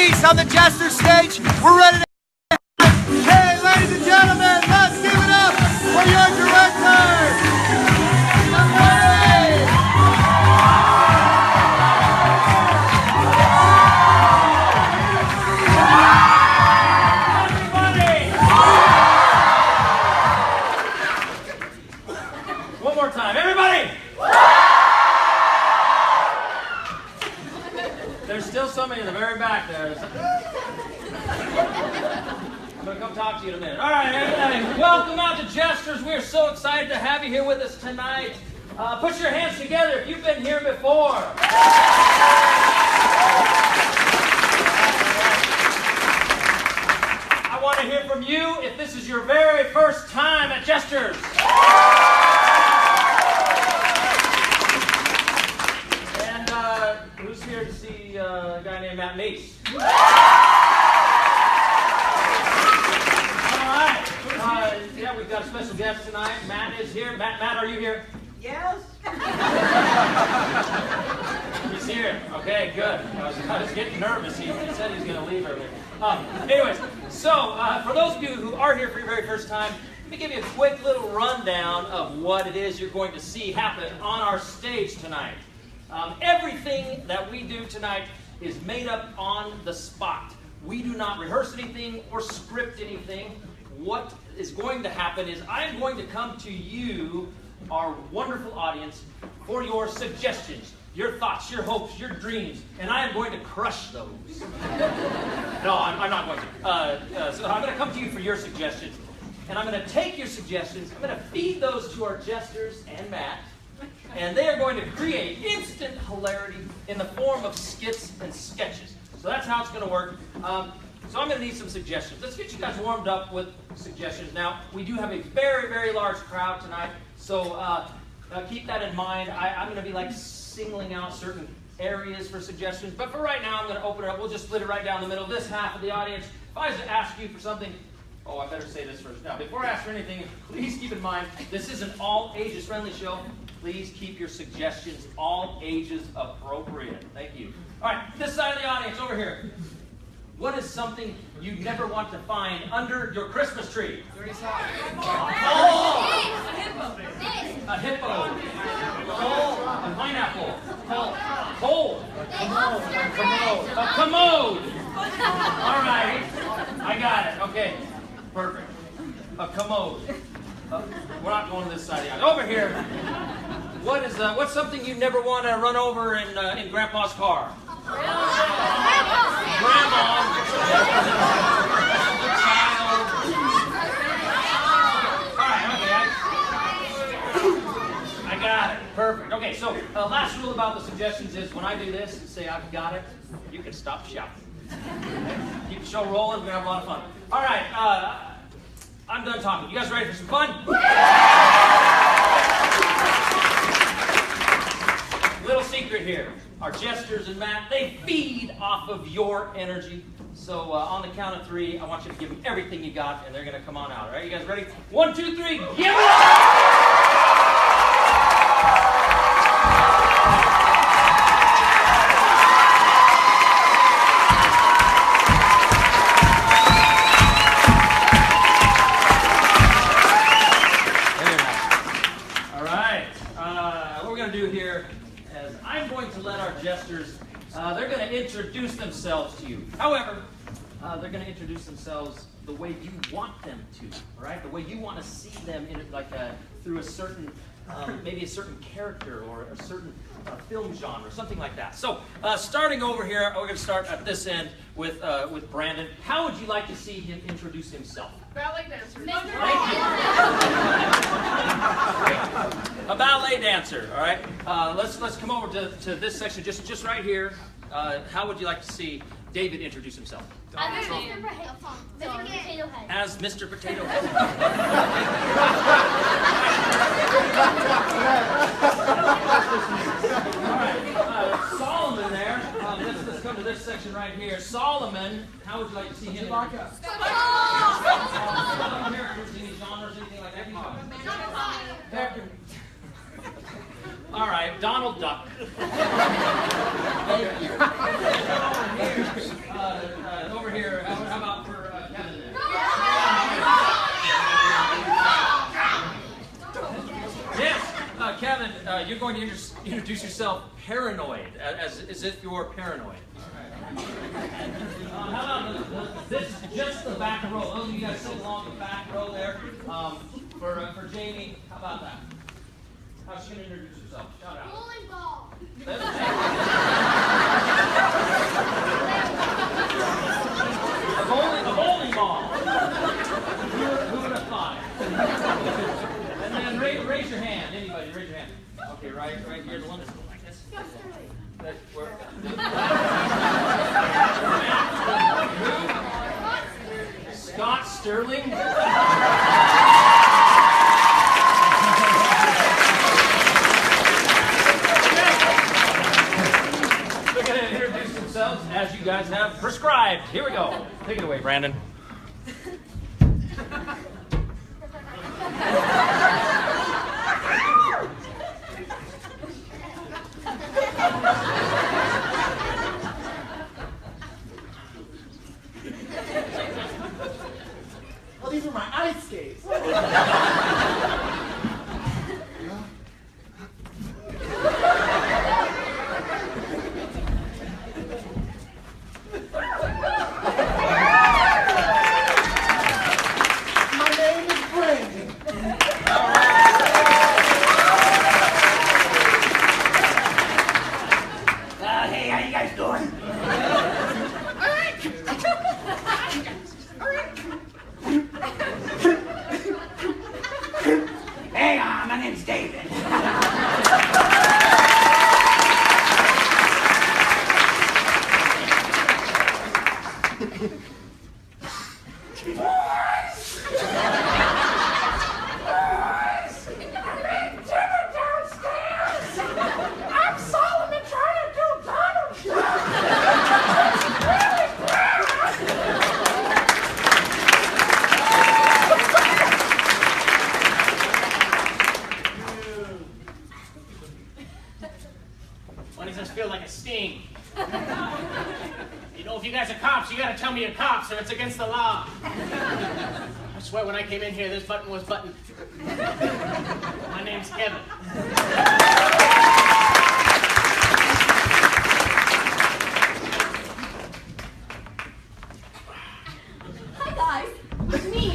Meese on the JesterZ stage. We're ready to... Hey, ladies and gentlemen, let's give it up for your director. One more time, everybody! There's still somebody in the very back there. I'm going to come talk to you in a minute. All right, everybody, welcome out to JesterZ. We're so excited to have you here with us tonight. Put your hands together if you've been here before. I want to hear from you if this is your very first time at JesterZ. Who's here to see a guy named Meese? All right. Yeah, we've got a special guest tonight. Matt is here. Matt, are you here? Yes. He's here. Okay, good. I was getting nervous. He said he was going to leave earlier. Anyways, so for those of you who are here for your very first time, let me give you a quick little rundown of what it is you're going to see happen on our stage tonight. Everything that we do tonight is made up on the spot. We do not rehearse anything or script anything. What is going to happen is I'm going to come to you, our wonderful audience, for your suggestions, your thoughts, your hopes, your dreams, and I am going to crush those. No, I'm not going to. So I'm going to come to you for your suggestions, and I'm going to take your suggestions, I'm going to feed those to our jesters and Matt, and they are going to create instant hilarity in the form of skits and sketches. So that's how it's going to work. So I'm going to need some suggestions. Let's get you guys warmed up with suggestions. Now, we do have a very, very large crowd tonight, so keep that in mind. I'm going to be like singling out certain areas for suggestions, but for right now, I'm going to open it up. We'll just split it right down the middle. This half of the audience, if I was to ask you for something, oh, I better say this first. Now, before I ask for anything, please keep in mind, this is an all ages friendly show. Please keep your suggestions all ages appropriate. Thank you. All right, this side of the audience, over here. What is something you never want to find under your Christmas tree? Dirty socks. Oh! A hippo. A hippo. Oh, a pineapple. Coal. A commode. All right. I got it. Okay. Perfect. A commode. We're not going to this side of the audience. Over here. What's something you never want to run over in Grandpa's car? Grandma. Child. All right. Okay. I got it. Perfect. Okay. So last rule about the suggestions is when I do this and say I've got it, you can stop shouting. Keep the show rolling. We're gonna have a lot of fun. All right. I'm done talking. You guys ready for some fun? Little secret here. Our jesters and Matt, they feed off of your energy. So on the count of 3, I want you to give them everything you got, and they're going to come on out. All right, you guys ready? 1, 2, 3, give it up! Jesters, they're going to introduce themselves to you. However, they're going to introduce themselves the way you want them to, all right? The way you want to see them in through a certain, maybe a certain character or a certain film genre, something like that. So, starting over here, we're going to start at this end with Brandon. How would you like to see him introduce himself? Ballet dancer. Thank you. A ballet dancer, all right? Let's come over to this section, just right here. How would you like to see David introduce himself? As Mr. Potato Head. All right, Solomon there. Let's come to this section right here. Solomon, how would you like to see him? Chewbacca. Characters, any genres, anything like that? All right, Donald Duck. Thank you. going to introduce yourself paranoid, as if you're paranoid. How about this is just the back row. Those of you guys sitting along the back row there. For Jaymie, how about that? How's she going to introduce herself? Shout out. Bowling ball. A bowling ball. Who would have thought it? And then raise your hand. Anybody, raise your hand. Okay, right here. The one that's going like this. Scott Sterling. They're going to introduce themselves as you guys have prescribed. Here we go. Take it away, Brandon. Oh, these are my ice skates. Or it's against the law. I swear when I came in here, this button was buttoned. My name's Kevin. Hi guys, it's me.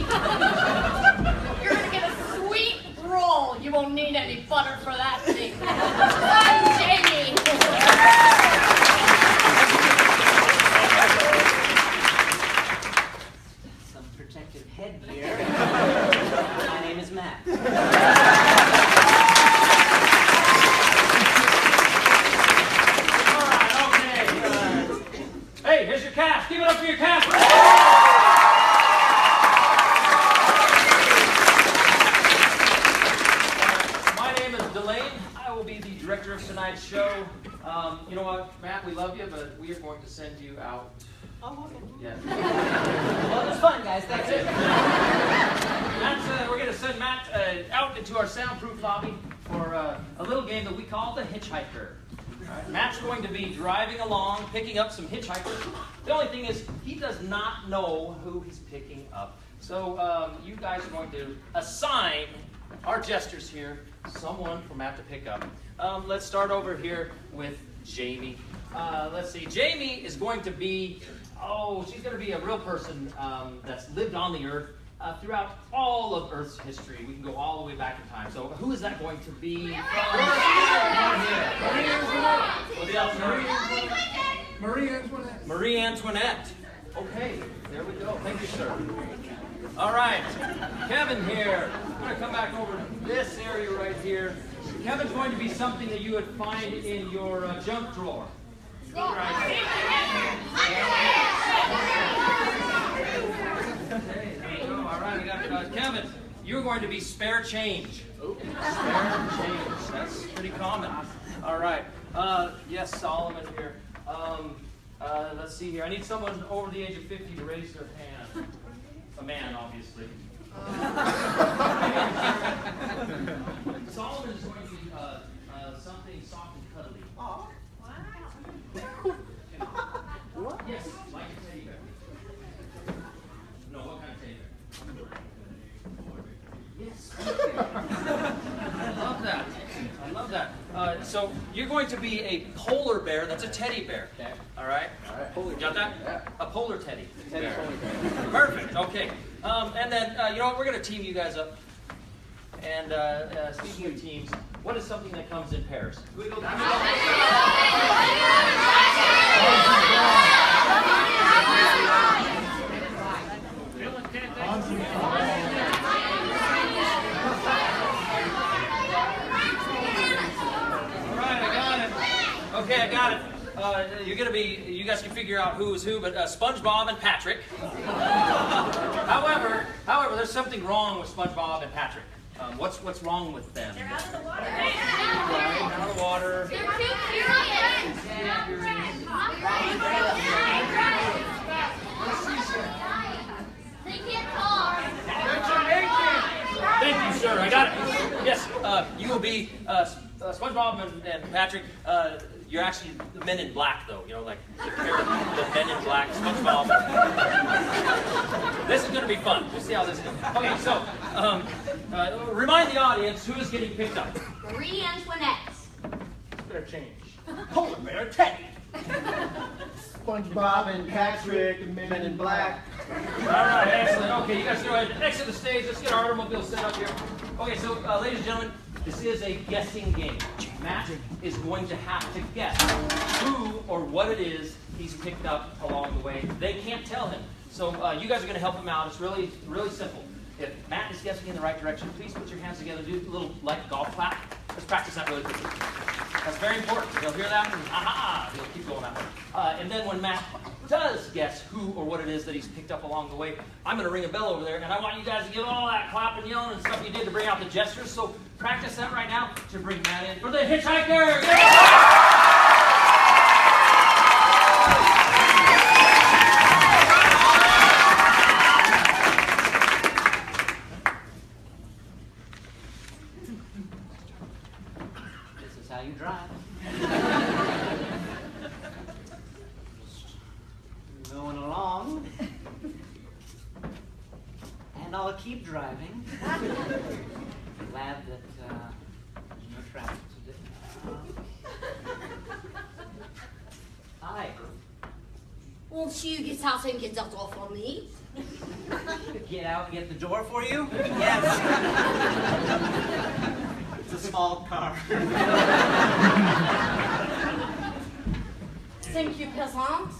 You're gonna get a sweet roll. You won't need any butter for that thing. I'm Jaymie. Headgear. My name is Matt. All right, okay. Hey, here's your cast. Give it up for your cast. My name is Dalane. I will be the director of tonight's show. You know what, Matt, we love you, but we are going to send you out. Oh, okay. Yeah. Well, it was fun, guys. Thanks. We're going to send Matt out into our soundproof lobby for a little game that we call the Hitch-Hiker. Right. Matt's going to be driving along, picking up some hitchhikers. The only thing is, he does not know who he's picking up. So you guys are going to assign our jesters here someone for Matt to pick up. Let's start over here with Jaymie. Let's see. Jaymie is going to be... Oh, she's going to be a real person that's lived on the earth throughout all of Earth's history. We can go all the way back in time. So who is that going to be? Marie Antoinette. Marie Antoinette. Okay, there we go. Thank you, sir. All right, Kevin here. I'm going to come back over to this area right here. Kevin's going to be something that you would find in your junk drawer. Right. Okay, there we go. All right, we got Kevin. You're going to be spare change. Spare change. That's pretty common. All right. Yes, Solomon here. Let's see here. I need someone over the age of 50 to raise their hand. A man, obviously. Solomon is going to be something soft and cuddly. Aw. What? Yes, like a teddy bear. No, what kind of teddy bear? Yes. I love that. I love that. to be a polar bear that's a teddy bear. Okay. All right? Polar Got that? yeah. A polar teddy. Teddy bear. polar bear. Perfect. Okay. And then, you know what? We're going to team you guys up. And speaking of teams, what is something that comes in pairs? Okay, I got it. You guys can figure out who is who, but SpongeBob and Patrick. However, there's something wrong with SpongeBob and Patrick. What's wrong with them? They're out of the water. Right, out of the water. They're too curious. They get cars. Thank you, sir. I got it. Yes, you will be SpongeBob and Patrick. You're actually the Men in Black, though. You know, like the Men in Black, SpongeBob. This is going to be fun. We'll see how this goes. Okay, so remind the audience who is getting picked up. Marie Antoinette. Better change. Polar bear Teddy. SpongeBob and Patrick and Men in Black. All right, excellent. Okay, you guys go ahead and exit the stage. Let's get our automobile set up here. Okay, so ladies and gentlemen, this is a guessing game. Matt is going to have to guess who or what it is he's picked up along the way. They can't tell him. So you guys are going to help him out. It's really, really simple. If Matt is guessing in the right direction, please put your hands together. Do a little light golf clap. Let's practice that really quickly. That's very important. He'll hear that and aha, he'll keep going that way. And then when Matt does guess who or what it is that he's picked up along the way, I'm going to ring a bell over there, and I want you guys to give all that clapping, yelling, and stuff you did to bring out the jesters. So practice that right now to bring Matt in for the Hitch-Hiker. This is how you drive. Just going along. And I'll keep driving. Glad that there's no traffic today. Hi. Won't you get out and get that door for me? Get out and get the door for you? Yes. It's a small car. Thank you, peasant.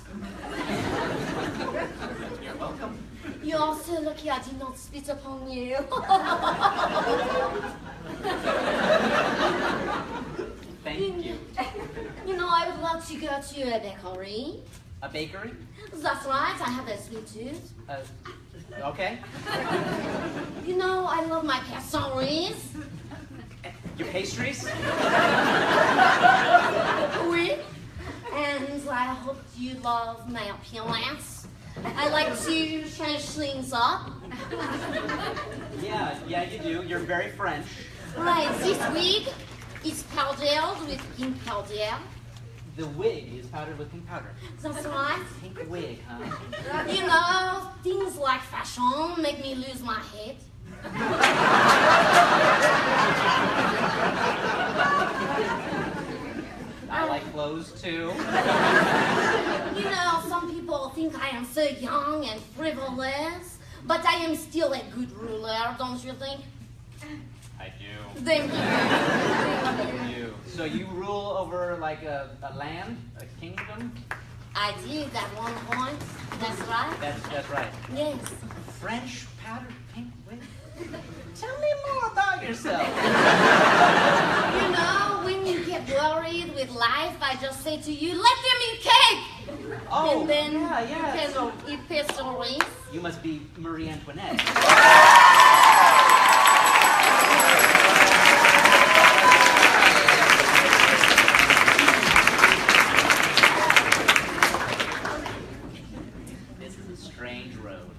You're welcome. You are so lucky I did not spit upon you. Thank you. You know, I would love to go to a bakery. A bakery? That's right, I have a sweet tooth. Okay. You know, I love my pastries. Your pastries? Oui. And I hope you love my appearance. I like to change things up. Yeah, you do. You're very French. Right, this wig is powdered with pink powder. The wig is powdered with pink powder. That's right. Pink wig, huh? You know, things like fashion make me lose my head. I like clothes too. You know, some people think I am so young and frivolous, but I am still a good ruler, don't you think? I do. Thank you. Thank you. So you rule over like a land, a kingdom? I did at one point. That's right. That's right. Yes. French powdered pink wig. Tell me more about yourself. You know, when you get worried with life, I just say to you, let them eat cake! Oh, and then yeah. you can So eat pastries. you must be Marie Antoinette. This is a strange road.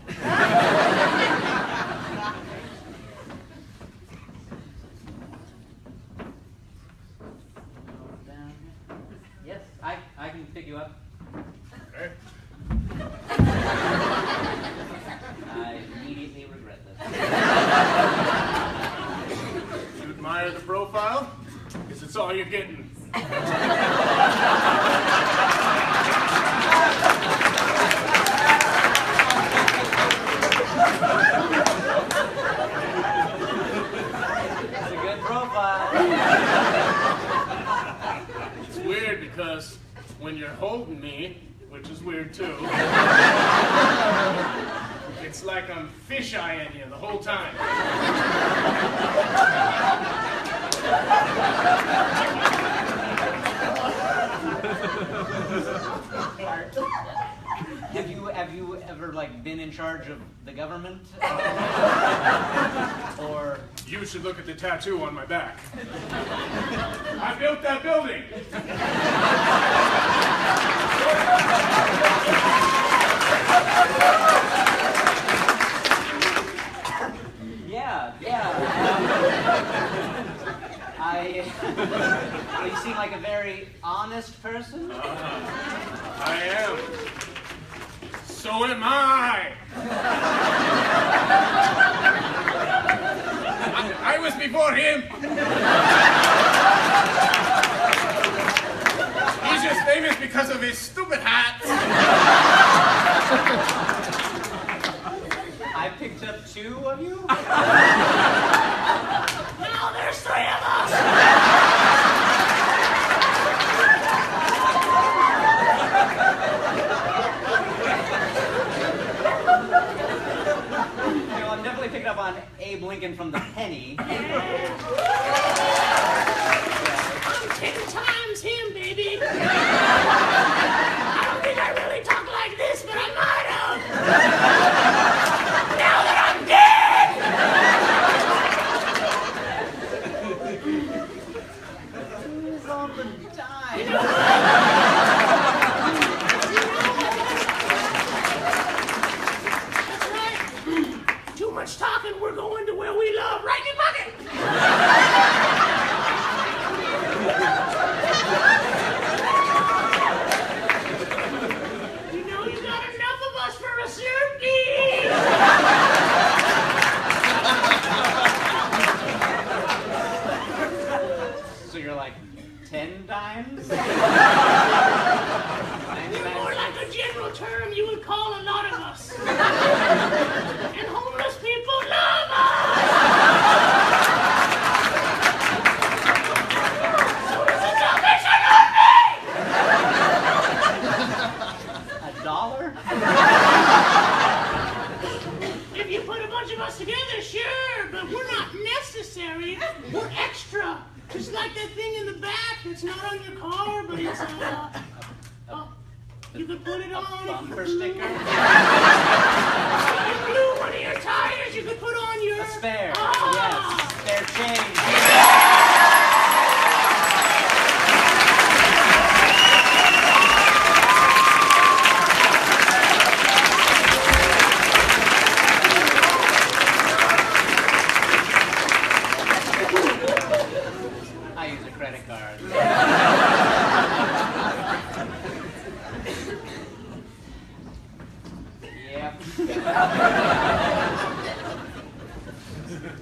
Yes, I can pick you up. Okay. I immediately regret this. You admire the profile? Guess it's all you're getting. when you're holding me, which is weird too, it's like I'm fish-eyeing you the whole time. Have you ever like been in charge of the government? Or You should look at the tattoo on my back. I built that building. yeah. You seem like a very honest person. I am. So am I. I was before him. He's just famous because of his stupid hats. I picked up 2 of you. Now there's 3 of us! I'm definitely picking up on Abe Lincoln from the penny. I'm 10 times him, baby! I don't think I really talk like this, but I might have! Now that I'm dead! Who's on the dime? That's right! Too much talking, we're going to where we love, right in your pocket! You know you got enough of us for a slurpee! So you're like 10 dimes? You're more like a general term you would call a lot of us. And homeless people love us! So does the Salvation Army! $1? If you put a bunch of us together, sure, but we're not necessary. We're extra. Just like that thing in the back that's not on your car, but it's you could put it on. Bumper sticker? If you blew one of your tires, you could put on your... A spare. Ah! Yes. Spare change. I use a credit card. Yep.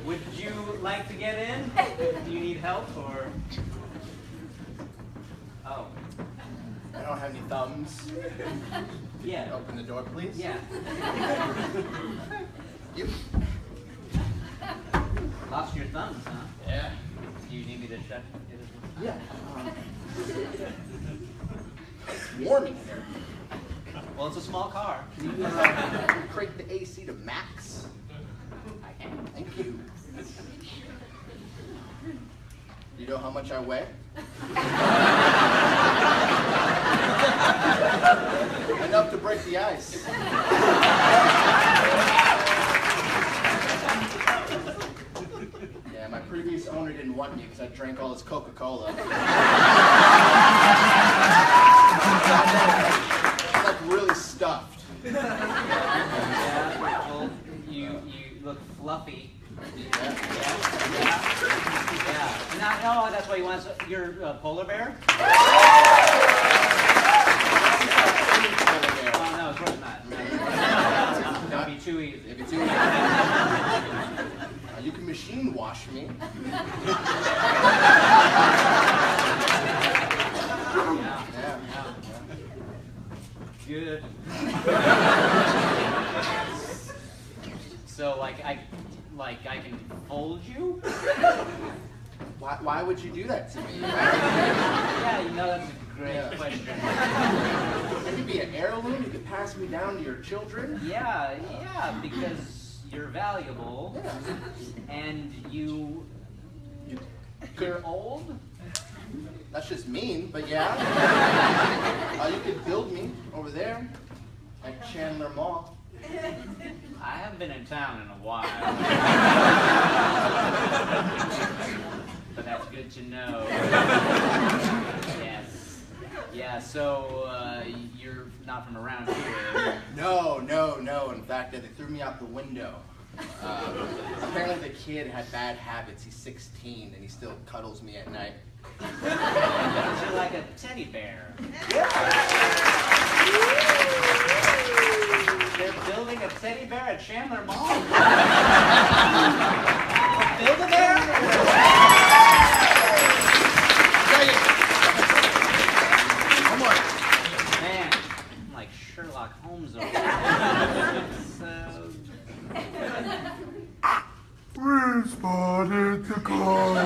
Would you like to get in? Do you need help or? Oh, I don't have any thumbs. yeah. Open the door, please. Yeah. You. Lost your thumbs, huh? Yeah. Do you need me to shut it as well? Yeah. It's warm in here. Well, it's a small car. Can you crank the AC to max? I can. Thank you. You know how much I weigh? Enough to break the ice. Yeah, my previous owner didn't want me because I drank all his Coca-Cola. I'm like really stuffed. Yeah. Well, you look fluffy. Yeah. Yeah. Now, oh, that's why you want your polar bear? Oh no, of course not. That'd be too easy. If it's too easy. You can machine wash me. Yeah. Good. So, like I can fold you? Why would you do that to me? Yeah, you know that's a great question. It could be an heirloom. You could pass me down to your children. Yeah, because you're valuable. Yeah. And you're old? That's just mean, but yeah. You could build me over there at Chandler Mall. I haven't been in town in a while. But that's good to know. Yes. Yeah, so you're not from around here. No. In fact, they threw me out the window. Apparently the kid had bad habits. He's 16 and he still cuddles me at night. You're like a teddy bear. They're building a teddy bear at Chandler Mall? Build a bear? Come on. Man, I'm like Sherlock Holmes over here. We spotted the car.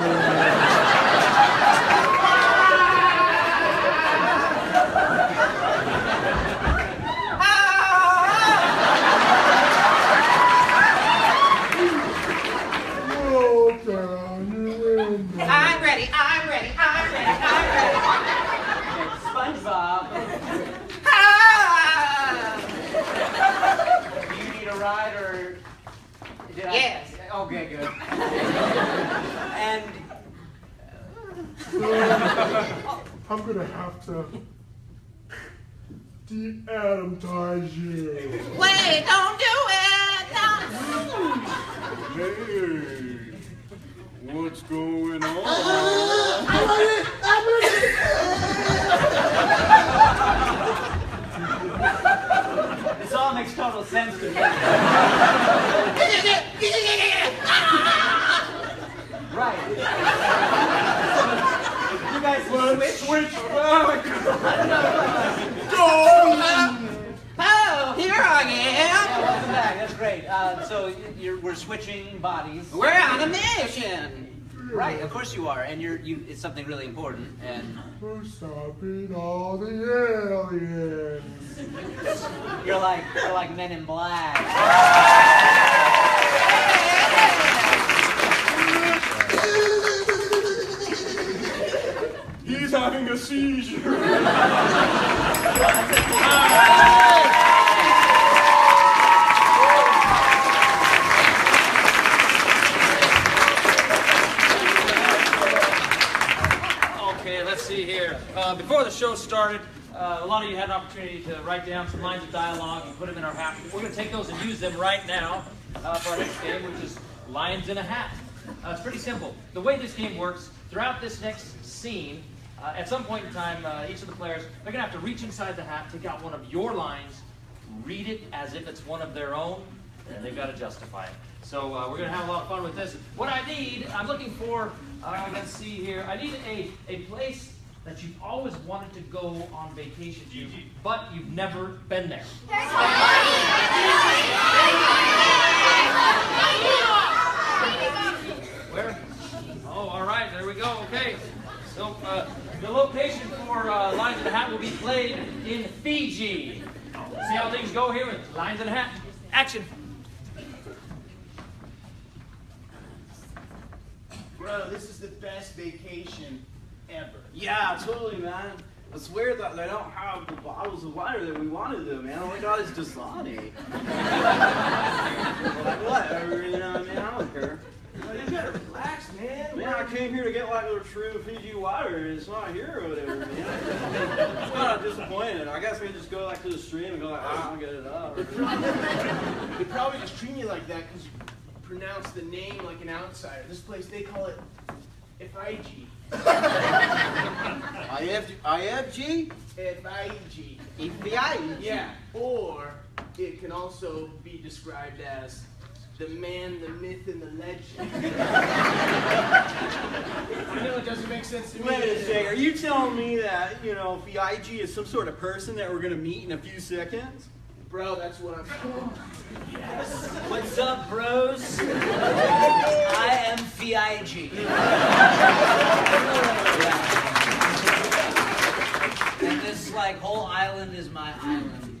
I'm ready. It's SpongeBob. Do you need a ride or did Yes. Okay, good. And I'm gonna have to de-adamtize you. Wait, don't do it! Hey, what's going on? this all makes total sense to me. Right. You guys switch. Oh, here I am! Yeah, welcome back. That's great. So we're switching bodies. We're on a mission! Right, of course you are, and it's something really important. And We're stopping all the aliens. you're like Men in Black. He's having a seizure. Okay, let's see here. Before the show started, a lot of you had an opportunity to write down some lines of dialogue and put them in our hat. We're going to take those and use them right now for our next game, which is Lions in a Hat. It's pretty simple. The way this game works, throughout this next scene, at some point in time, each of the players, they're going to have to reach inside the hat, take out one of your lines, read it as if it's one of their own, and they've got to justify it. So we're going to have a lot of fun with this. What I need, I'm looking for, let's see here, I need a place that you've always wanted to go on vacation to, but you've never been there. Where? Oh, all right, there we go, okay. So the location for Lines in a Hat will be played in Fiji. See how things go here with Lines in a Hat. Action. Bro, this is the best vacation ever. Yeah, totally, man. It's weird that they don't have the bottles of water that we wanted them, man. All we got is Dasani. Like, whatever, you know what I mean? I don't care. Well, you gotta relax, man. Man, I came here to get like the true Fiji water, and it's not here or whatever, man. It's kind of disappointed. I guess we can just go like to the stream and go like, I'll get it up. They probably just treat you like that because you pronounce the name like an outsider. This place, they call it F-I-G. IFG? F-I-G. EPI? Yeah. Or it can also be described as the man, the myth, and the legend. I know it doesn't make sense to me. Wait a second, are you telling me that, you know, FIG is some sort of person that we're going to meet in a few seconds? Bro, that's what I'm saying. What's up, bros? I am FIG. like whole island is my island.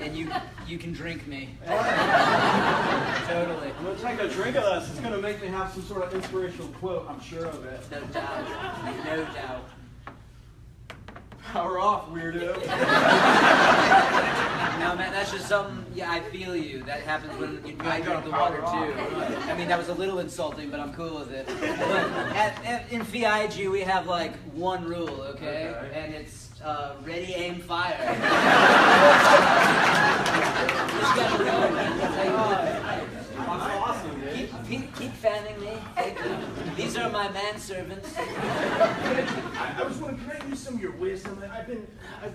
And you can drink me. Totally. I'm gonna take a drink of this. It's gonna make me have some sort of inspirational quote. I'm sure of it. No doubt. No doubt. Power off, weirdo. No, man, that's just something, yeah, I feel you. That happens when you drink the water, too. I mean, that was a little insulting, but I'm cool with it. But in VIG, we have, like, one rule, okay? And it's ready, aim, fire. Just gotta go. That's awesome, dude. Keep fanning me. Thank you. These are my manservants. I was wondering, can I use some of your wisdom? I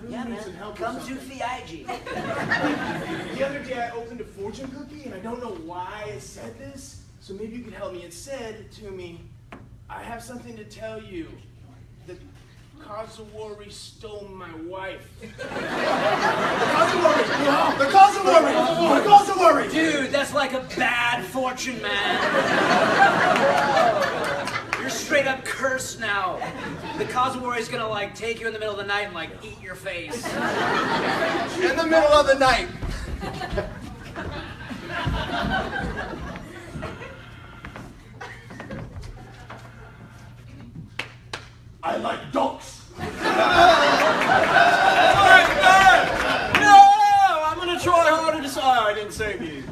really need some help. Come to VIG. The other day I opened a fortune cookie and I don't know why it said this, so maybe you could help me. It said to me, I have something to tell you. The Kazawari stole my wife. The Kazawari! Dude, that's like a bad fortune, man. You're straight up cursed now. The Kazawari is gonna like take you in the middle of the night and like eat your face. In the middle of the night. I like dogs. No! I'm gonna try harder to say. I didn't save you.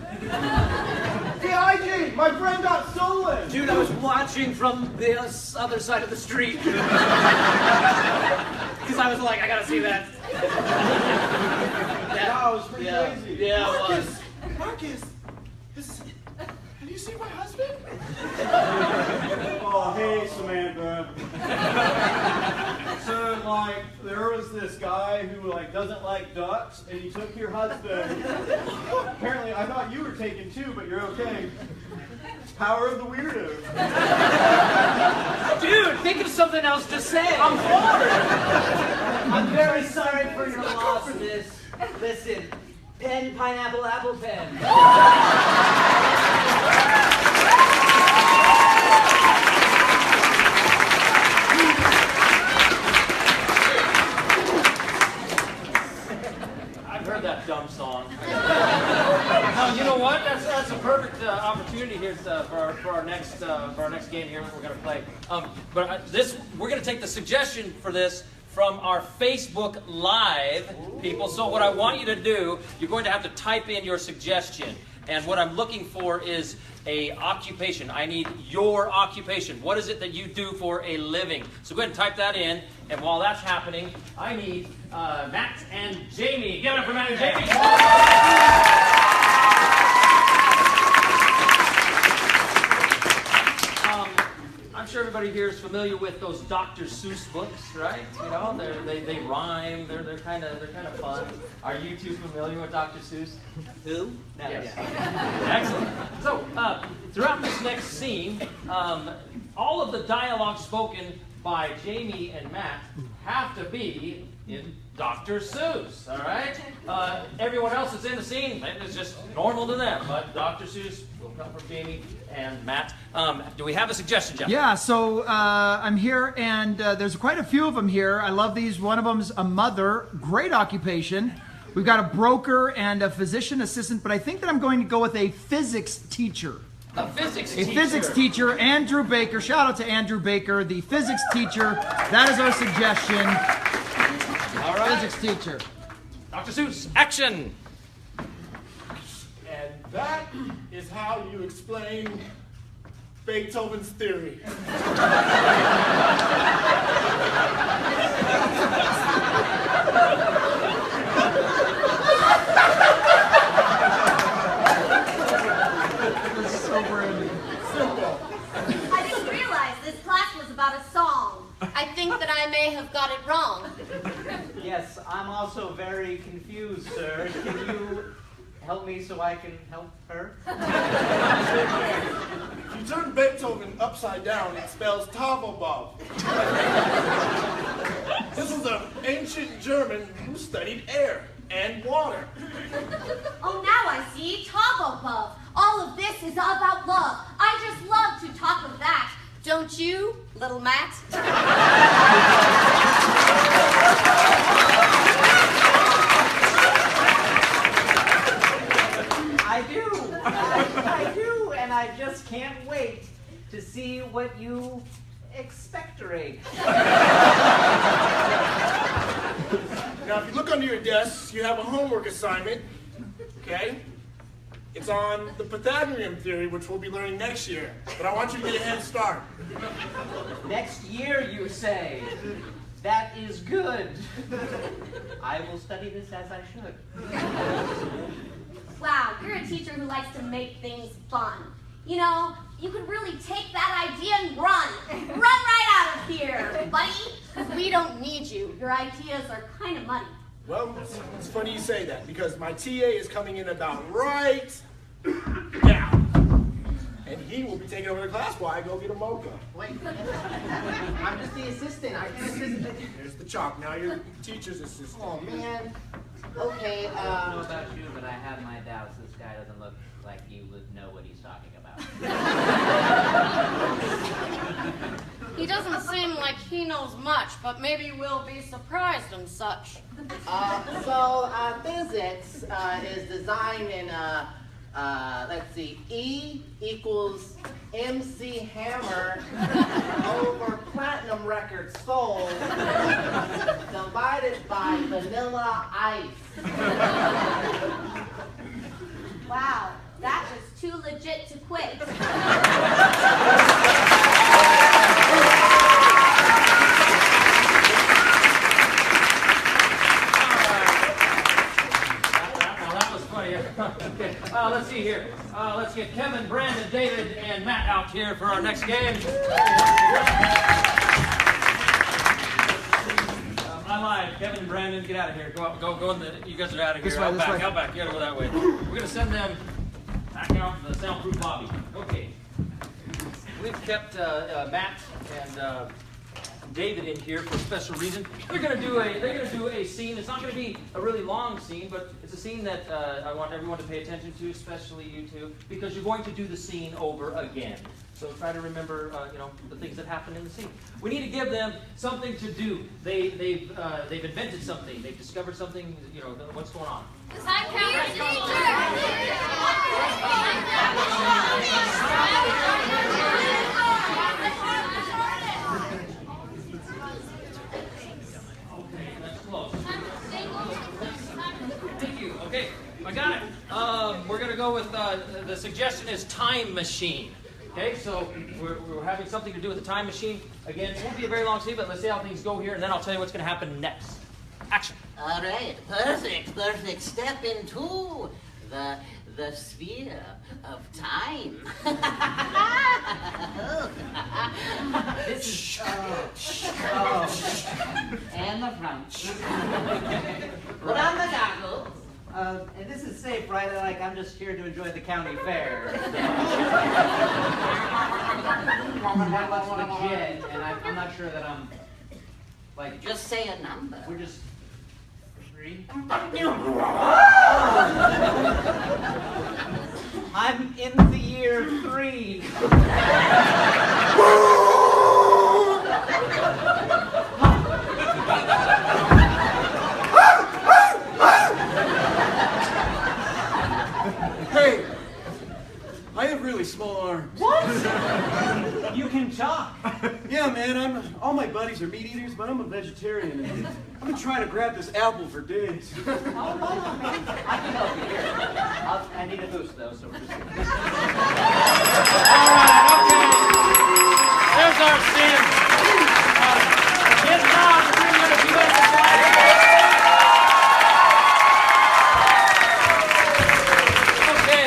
VIG, my friend got stolen. Dude, I was watching from the other side of the street. Because I was like, I gotta see that. That was pretty crazy. Yeah, it was. Marcus, have you seen my husband? Oh, hey, Samantha. So, like, there was this guy who, like, doesn't like ducks, and he took your husband. Apparently, I thought you were taken too, but you're okay. Power of the weirdo. Dude, think of something else to say. I'm sorry. I'm very sorry for your loss, miss. Listen, pen, pineapple, apple pen. I've heard that dumb song. You know what? That's a perfect opportunity here for our next game here that we're going to play. We're going to take the suggestion for this from our Facebook Live people. So what I want you to do, you're going to have to type in your suggestion. And what I'm looking for is a occupation. I need your occupation. What is it that you do for a living? So go ahead and type that in. And while that's happening, I need Matt and Jaymie. Give it up for Matt and Jaymie. I'm sure everybody here is familiar with those Dr. Seuss books, right? You know, they rhyme. They're kind of fun. Are you two familiar with Dr. Seuss? Who? No, Yes. yeah. Excellent. So throughout this next scene, all of the dialogue spoken by Jaymie and Matt have to be in Dr. Seuss. All right. Everyone else that's in the scene, it's just normal to them. But Dr. Seuss will come from Jaymie and Matt. Do we have a suggestion, Jeff? Yeah, so I'm here, and there's quite a few of them here. I love these. One of them's a mother. Great occupation. We've got a broker and a physician assistant, but I think that I'm going to go with a physics teacher. A physics A teacher. physics teacher, Andrew Baker. Shout out to Andrew Baker, the physics teacher. That is our suggestion. All right. Physics teacher. Dr. Seuss, action. And that is how you explain Beethoven's theory. I didn't realize this class was about a song. I think that I may have got it wrong. Yes, I'm also very confused, sir. Can you help me so I can help her? If you turn Beethoven upside down, it spells Tafelbov. This was an ancient German who studied air and water. Oh, now I see. Tafelbov. All of this is about love. I just love to talk of that. Don't you, little Matt? see what you expectorate. Now, if you look under your desks, you have a homework assignment, okay? It's on the Pythagorean theory, which we'll be learning next year. But I want you to get a head start. Next year, you say? That is good. I will study this as I should. Wow, you're a teacher who likes to make things fun. You know, you could really take that idea and run. Run right out of here, buddy. We don't need you. Your ideas are kind of muddy. Well, it's funny you say that, because my TA is coming in about right now. And he will be taking over the class while I go get a mocha. Wait, I'm just the assistant. There's the chalk. Now you're the teacher's assistant. Oh, man. Okay, I don't know about you, but I have my doubts. This guy doesn't look like he would know what he's talking about. He doesn't seem like he knows much, but maybe we'll be surprised and such. Physics is designed in, let's see, E equals MC Hammer over platinum records sold divided by Vanilla Ice. Wow, that was too legit to quit. Okay, let's see here. Let's get Kevin, Brandon, David, and Matt out here for our next game. I lied. Kevin and Brandon, get out of here. Go in the. You guys are out of here. This way, this way. Out back. You gotta go that way. We're gonna send them back out to the soundproof lobby. Okay. We've kept Matt and David in here for a special reason. They're gonna do a scene. It's not gonna be a really long scene, but it's a scene that I want everyone to pay attention to, especially you two, because you're going to do the scene over again. So try to remember, the things that happened in the scene. We need to give them something to do. They've invented something. They've discovered something. What's going on? Thank you. Okay, I got it. We're going to go with, the suggestion is time machine. Okay, so we're having something to do with the time machine. Again, it won't be a very long scene, but let's see how things go here, and then I'll tell you what's going to happen next. Action. All right, perfect. Step into the sphere of time. This is... and the front. Put on the goggles. And this is safe, right? Like, I'm just here to enjoy the county fair. That looks legit, and I'm not sure that I'm, like... Just say a number. We're just... 3? I'm in the year 3. Hey, I have really small arms. What? You can talk. Yeah, man, all my buddies are meat eaters, but I'm a vegetarian. And I've been trying to grab this apple for days. Oh, man. I can help you here. I need a boost, though, so we're just... All right, okay. There's our scene. Get down to bring in a few minutes of Okay,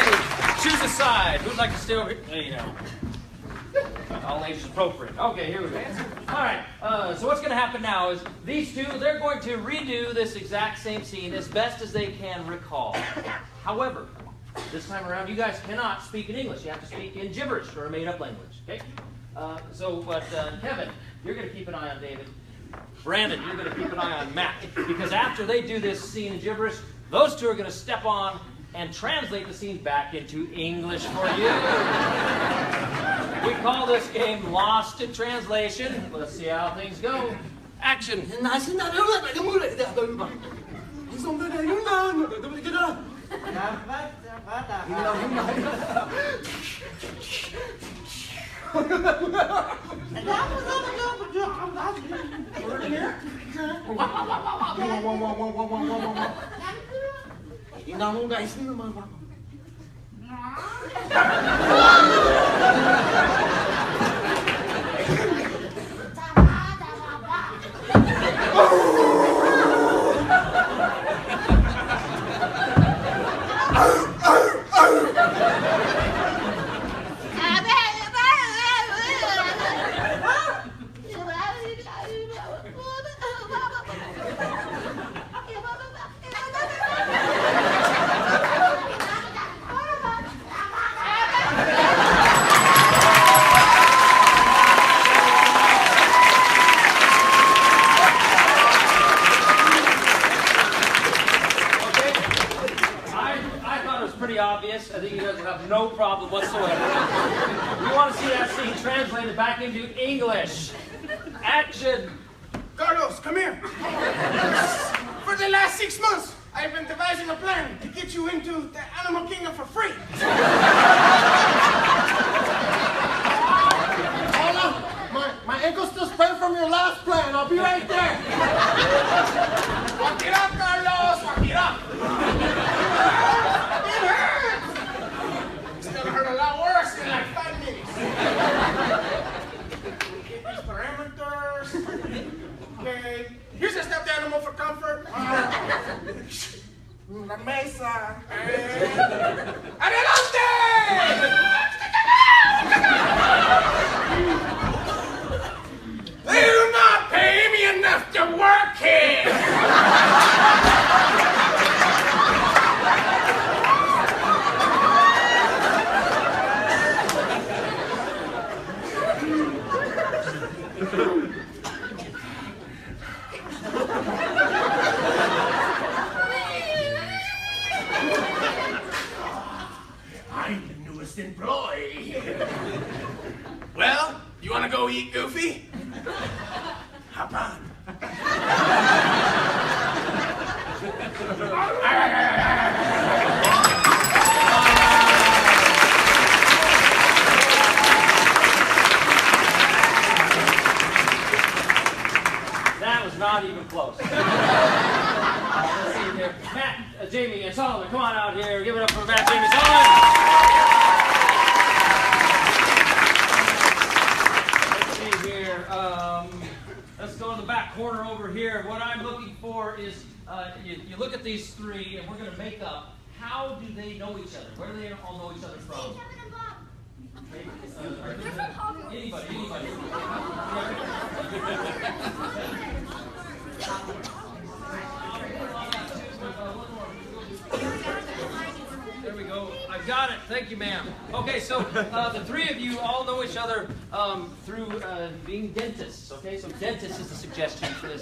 choose a side. Who'd like to stay over here? There you go. All ages appropriate. Okay, here we go. All right, so what's going to happen now is these two, they're going to redo this exact same scene as best as they can recall. However, this time around, you guys cannot speak in English. You have to speak in gibberish or a made-up language, okay? Kevin, you're going to keep an eye on David. Brandon, you're going to keep an eye on Matt. Because after they do this scene in gibberish, those two are going to step on and translate the scene back into English for you. We call this game Lost in Translation. Let's see how things go. Action. I think you guys will have no problem whatsoever. We want to see that scene translated back into English. Action! Carlos, come here. For the last 6 months, I've been devising a plan to get you into the Animal Kingdom for free. Hold on. My ankle's still sprained from your last plan. I'll be right there. Walk it up, Carlos. Walk it up. It hurts. It's gonna hurt a lot worse in like 5 minutes. Get these parameters. Okay. Here's a stuffed animal for comfort. La mesa. Adelante! They do not pay me enough to work here! I'm the newest employee. Well, you want to go eat, Goofy? Hop on. That was not even close. Let's see here. Matt, Jaymie, and Solomon, come on out here. Give it up for Matt, Jaymie, Solomon. Let's see here. Let's go to the back corner over here. What I'm looking for is you look at these three, and we're going to make up how do they know each other? Where do they all know each other from? Anybody. There we go. I've got it. Thank you, ma'am. Okay, so the three of you all know each other through being dentists. Okay, so dentist is the suggestion for this.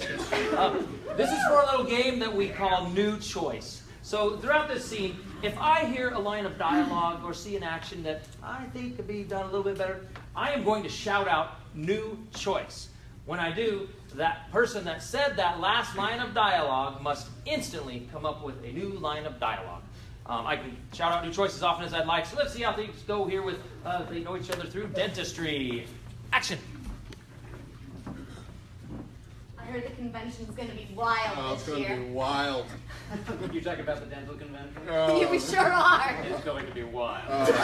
This is for a little game that we call New Choice. So throughout this scene, if I hear a line of dialogue or see an action that I think could be done a little bit better, I am going to shout out New Choice. When I do, that person that said that last line of dialogue must instantly come up with a new line of dialogue. I can shout out New Choice as often as I'd like, so let's see how things go here with they know each other through dentistry. Action! I heard the convention's going to be wild It's this going to year. be wild. You're talking about the dental convention? Yeah, we sure are. It's going to be wild. Some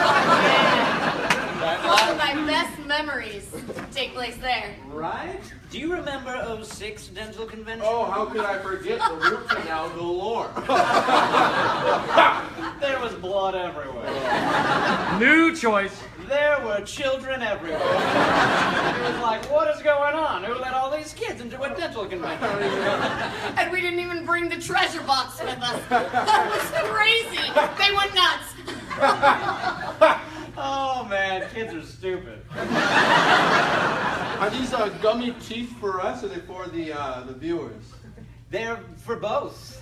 of my best memories take place there. Right? Do you remember 06 dental convention? Oh, how could I forget the root canal galore? There was blood everywhere. New Choice. There were children everywhere. It was like, what is going on? Who let all these kids into a dental convention? And we didn't even bring the treasure box with us. That was crazy. They went nuts. Oh man, kids are stupid. Are these gummy teeth for us, or are they for the viewers? They're for both.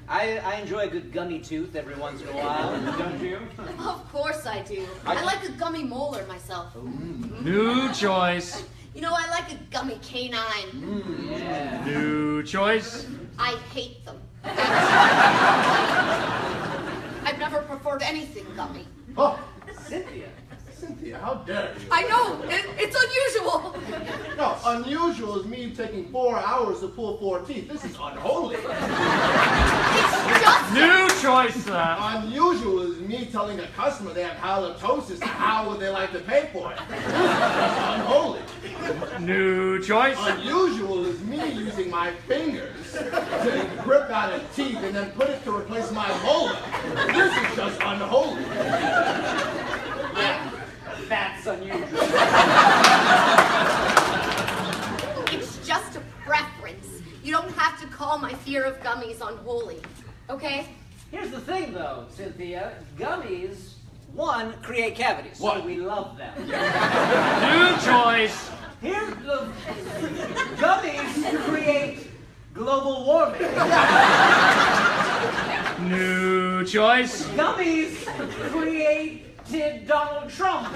I enjoy a good gummy tooth every once in a while, don't you? Of course I do. I like a gummy molar myself. New Choice. You know, I like a gummy canine. Yeah. New Choice. I hate them. I've never preferred anything gummy. Oh, Cynthia. Cynthia, how dare you? I know, it's unusual. No, unusual is me taking 4 hours to pull 4 teeth. This is unholy. It's just New choice. Unusual is me telling a customer they have halitosis and how would they like to pay for it. This is unholy. New choice. Unusual is me using my fingers to grip out a teeth and then put it to replace my molar. This is just unholy. Yeah, that's unusual. It's just a preference. You don't have to call my fear of gummies unholy, okay? Here's the thing, though, Cynthia. Gummies, one, create cavities, so we love them. New choice. Here's the gummies create global warming. New choice. Gummies created Donald Trump.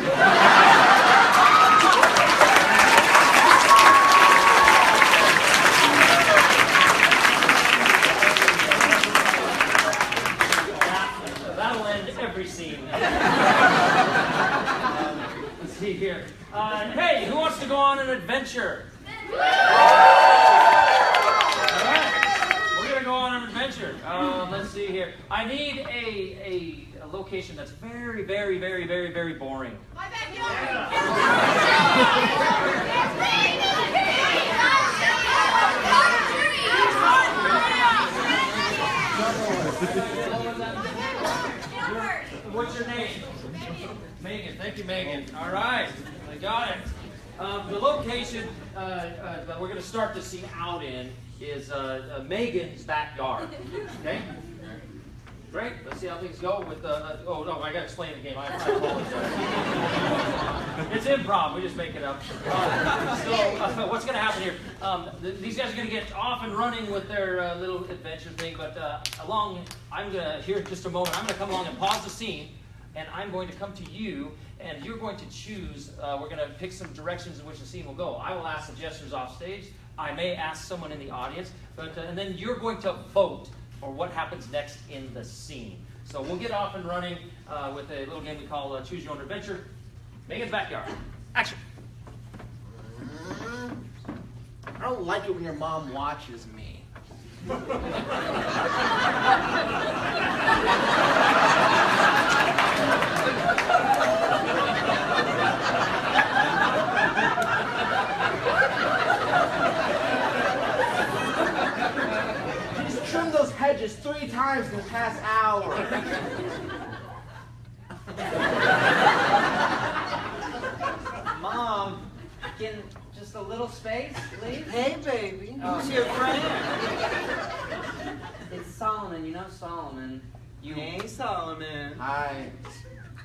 That'll end every scene. Let's see here. Hey, who wants to go on an adventure? All right, we're gonna go on an adventure. Let's see here. I need a location that's very, very, very, very, very boring. My backyard! What's your name? Megan. Thank you, Megan. All right, I got it. The location that we're going to start the scene out in is Megan's backyard. Okay? Great. Let's see how things go with oh, no, I got to explain the game. I apologize. It's improv. We just make it up. So what's going to happen here? These guys are going to get off and running with their little adventure thing, but I'm going to, here in just a moment, I'm going to come along and pause the scene, and I'm going to come to you, and you're going to choose, we're going to pick some directions in which the scene will go. I will ask the jesters off stage. I may ask someone in the audience, but and then you're going to vote for what happens next in the scene. So we'll get off and running with a little game we call Choose Your Own Adventure. Megan's backyard. Action. I don't like it when your mom watches me. She's trimmed those hedges 3 times in the past hour. Mom, can just a little space, please? Hey, baby. Who's your friend? It's Solomon. You know Solomon. Hey, Solomon. Hi.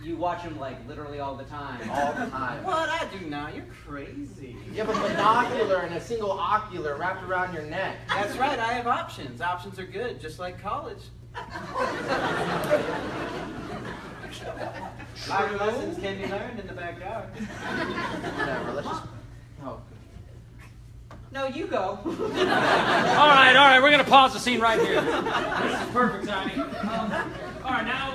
You watch him like literally all the time. All the time. What I do now? You're crazy. You have a binocular and a single ocular wrapped around your neck. That's right. I have options. Options are good, just like college. Life lessons can be learned in the backyard. Whatever, let's just... Oh. No, you go. All right, we're going to pause the scene right here. This is perfect timing. All right, now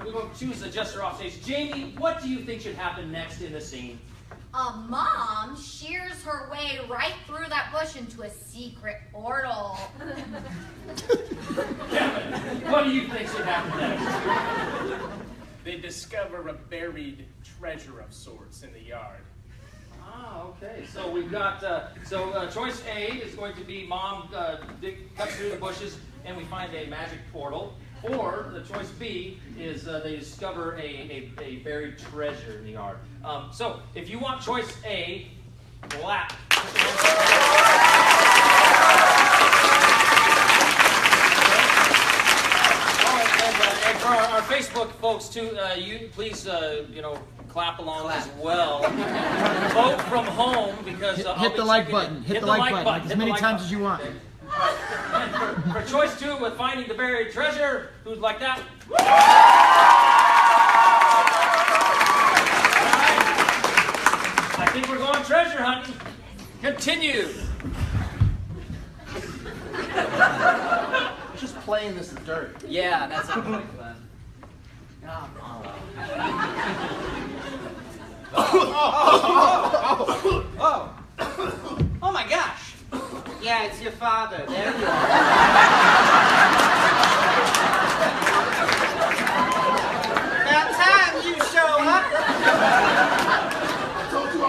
we're going to choose the jester off stage. Jaymie, what do you think should happen next in the scene? A mom shears her way right through that bush into a secret portal. Kevin, what do you think should happen next? They discover a buried treasure of sorts in the yard. Ah, okay. So we've got, choice A is going to be mom cuts through the bushes and we find a magic portal. Or the choice B is they discover a buried treasure in the yard. So if you want choice A, clap. And for our Facebook folks too, you please clap along as well. Vote from home because hit the like button. Hit the like button as many times as you want. And for choice 2 with finding the buried treasure, who'd like that? Right. I think we're going treasure hunting. Continue. Just playing this dirt. Yeah, that sounds like fun. Oh my gosh. Yeah, it's your father. There you are. About time you show up. I told you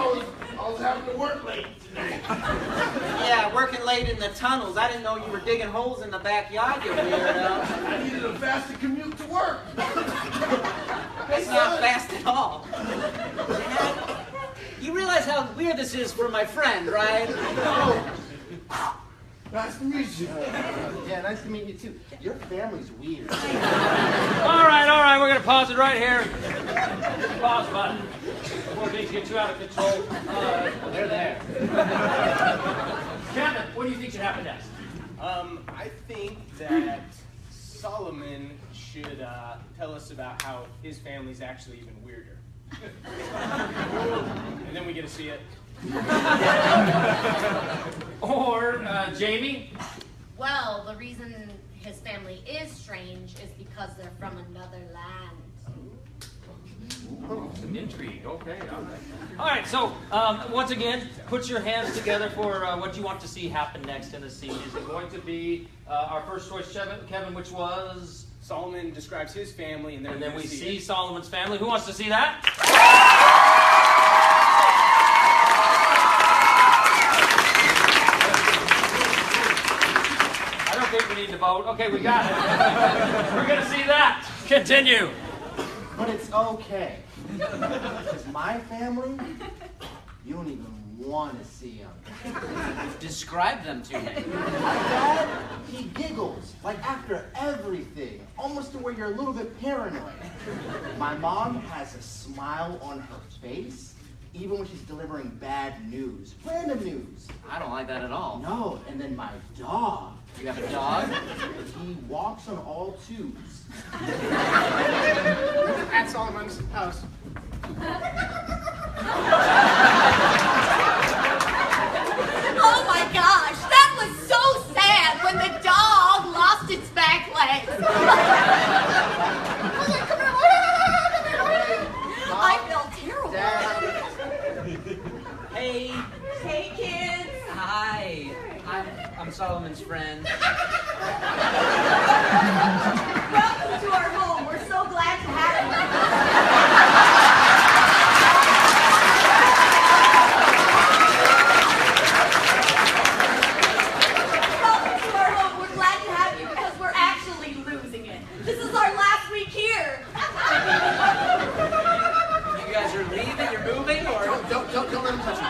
I was having to work late today. Yeah, working late in the tunnels. I didn't know you were digging holes in the backyard, you weirdo. I needed a faster commute to work. That's not fast at all. Dad, you realize how weird this is for my friend, right? Oh. Nice to meet you. Yeah, nice to meet you too. Your family's weird. All right, we're gonna pause it right here. Pause button. Before things get too out of control. They're there. Kevin, what do you think should happen next? I think that Solomon should tell us about how his family's actually even weirder. And then we get to see it. Or Jaymie? Well, the reason his family is strange is because they're from another land. Oh, some intrigue. Okay, all right. All right, so once again, put your hands together for what you want to see happen next in the scene. Is it going to be our first choice, Kevin, which was? Solomon describes his family, and then we see Solomon's family. Who wants to see that? I don't think we need to vote. Okay, we got it. We're going to see that. Continue. But it's okay. Because my family, you don't even want to see them. Describe them to me. My dad, he giggles, like after everything, almost to where you're a little bit paranoid. My mom has a smile on her face, even when she's delivering bad news, random news. I don't like that at all. No, and then my dog. You have a dog? He walks on all twos. At Solomon's house. Oh my gosh, that was so sad when the dog lost its back legs. I felt terrible. Hey. Hey kids. Hi. I'm Solomon's friend. Welcome to our home. We're so glad to have you. Welcome to our home. We're glad to have you because we're actually losing it. This is our last week here. You guys are leaving? You're moving? Or Don't let him touch you.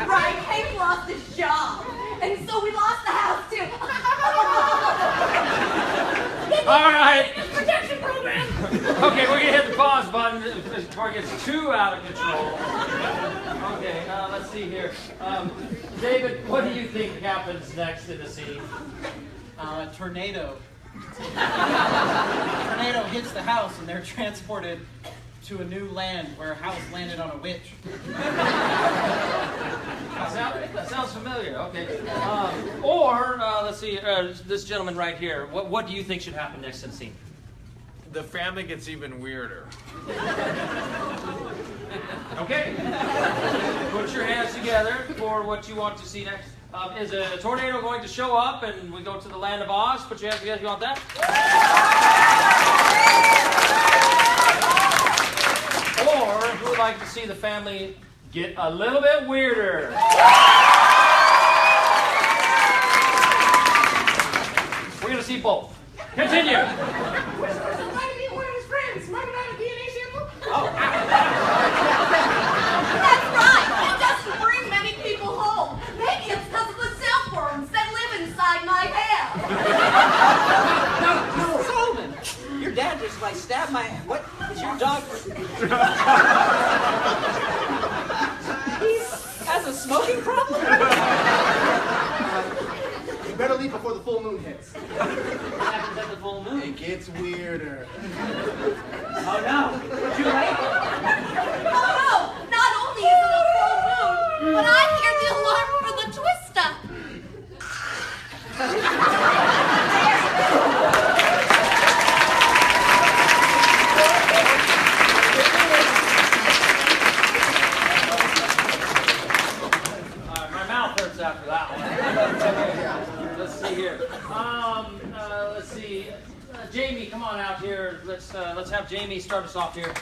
Right, Hank lost his job, and so we lost the house too. All right. Protection program. Okay, we're going to hit the pause button before it gets too out of control. Okay, let's see here. David, what do you think happens next in the scene? Tornado. Tornado hits the house and they're transported to a new land where a house landed on a witch. That sounds familiar. Okay. Or let's see, this gentleman right here. What do you think should happen next in the scene? The family gets even weirder. Okay. Put your hands together for what you want to see next. Is a tornado going to show up and we go to the land of Oz? Put your hands together if you want that. Or who would like to see the family get a little bit weirder? We're going to see both. Continue. Might be one of his friends. Might have had a DNA sample. That's right. He doesn't bring many people home. Maybe it's because of the silkworms that live inside my head. No, Solomon! Your dad just like stabbed my. What? Is your dog? He has a smoking problem? You better leave before the full moon hits. What happens at the full moon? It gets weirder. Oh no! Too late? Oh no! Not only is it a full moon, but I hear the alarm for the twister. see here. Let's see. Jaymie, come on out here. Let's have Jaymie start us off here.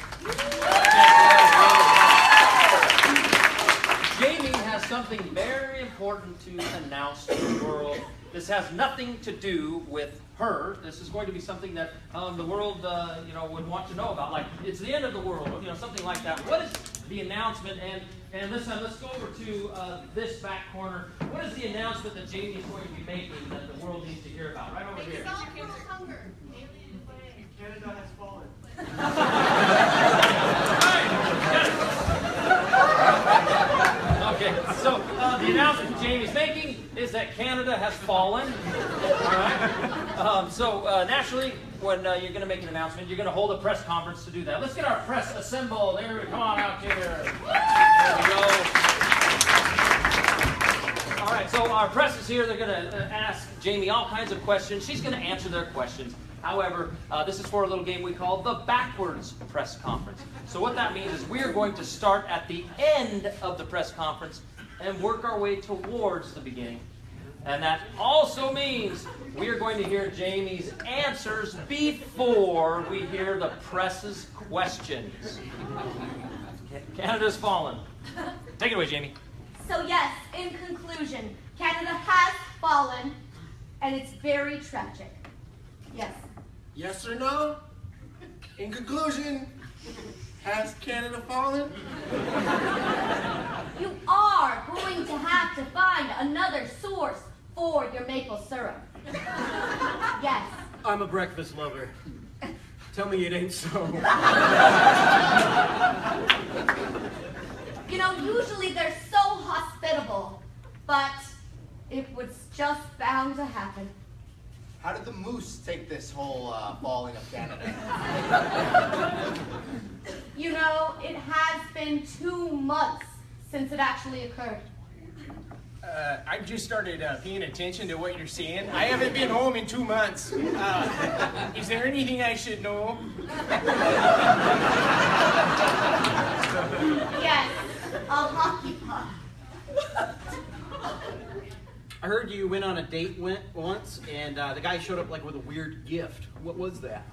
Jaymie has something very important to announce to the world. This has nothing to do with her. This is going to be something that the world, would want to know about. Like, it's the end of the world, something like that. What is the announcement? And let's go over to this back corner. What is the announcement that Jaymie is going to be making that the world needs to hear about? Right over here. Hunger. Canada has fallen. Okay, so the announcement Jaymie's making is that Canada has fallen. All right. Naturally, when you're going to make an announcement, you're going to hold a press conference to do that. Let's get our press assembled. There, come on out here. There we go. All right, so our press is here. They're going to ask Jaymie all kinds of questions. She's going to answer their questions. However, this is for a little game we call the backwards press conference. So what that means is we are going to start at the end of the press conference and work our way towards the beginning. And that also means we are going to hear Jaymie's answers before we hear the press's questions. Canada's fallen. Take it away, Jaymie. So yes, in conclusion, Canada has fallen, and it's very tragic. Yes. Yes or no? In conclusion, has Canada fallen? You are going to have to find another source for your maple syrup. Yes. I'm a breakfast lover. Tell me it ain't so. Usually they're so hospitable, but it was just bound to happen. How did the Moose take this whole falling of Canada? It has been 2 months since it actually occurred. I've just started paying attention to what you're saying. I haven't been home in 2 months. Is there anything I should know? Yes, a hockey puck. I heard you went on a date once, and the guy showed up with a weird gift. What was that?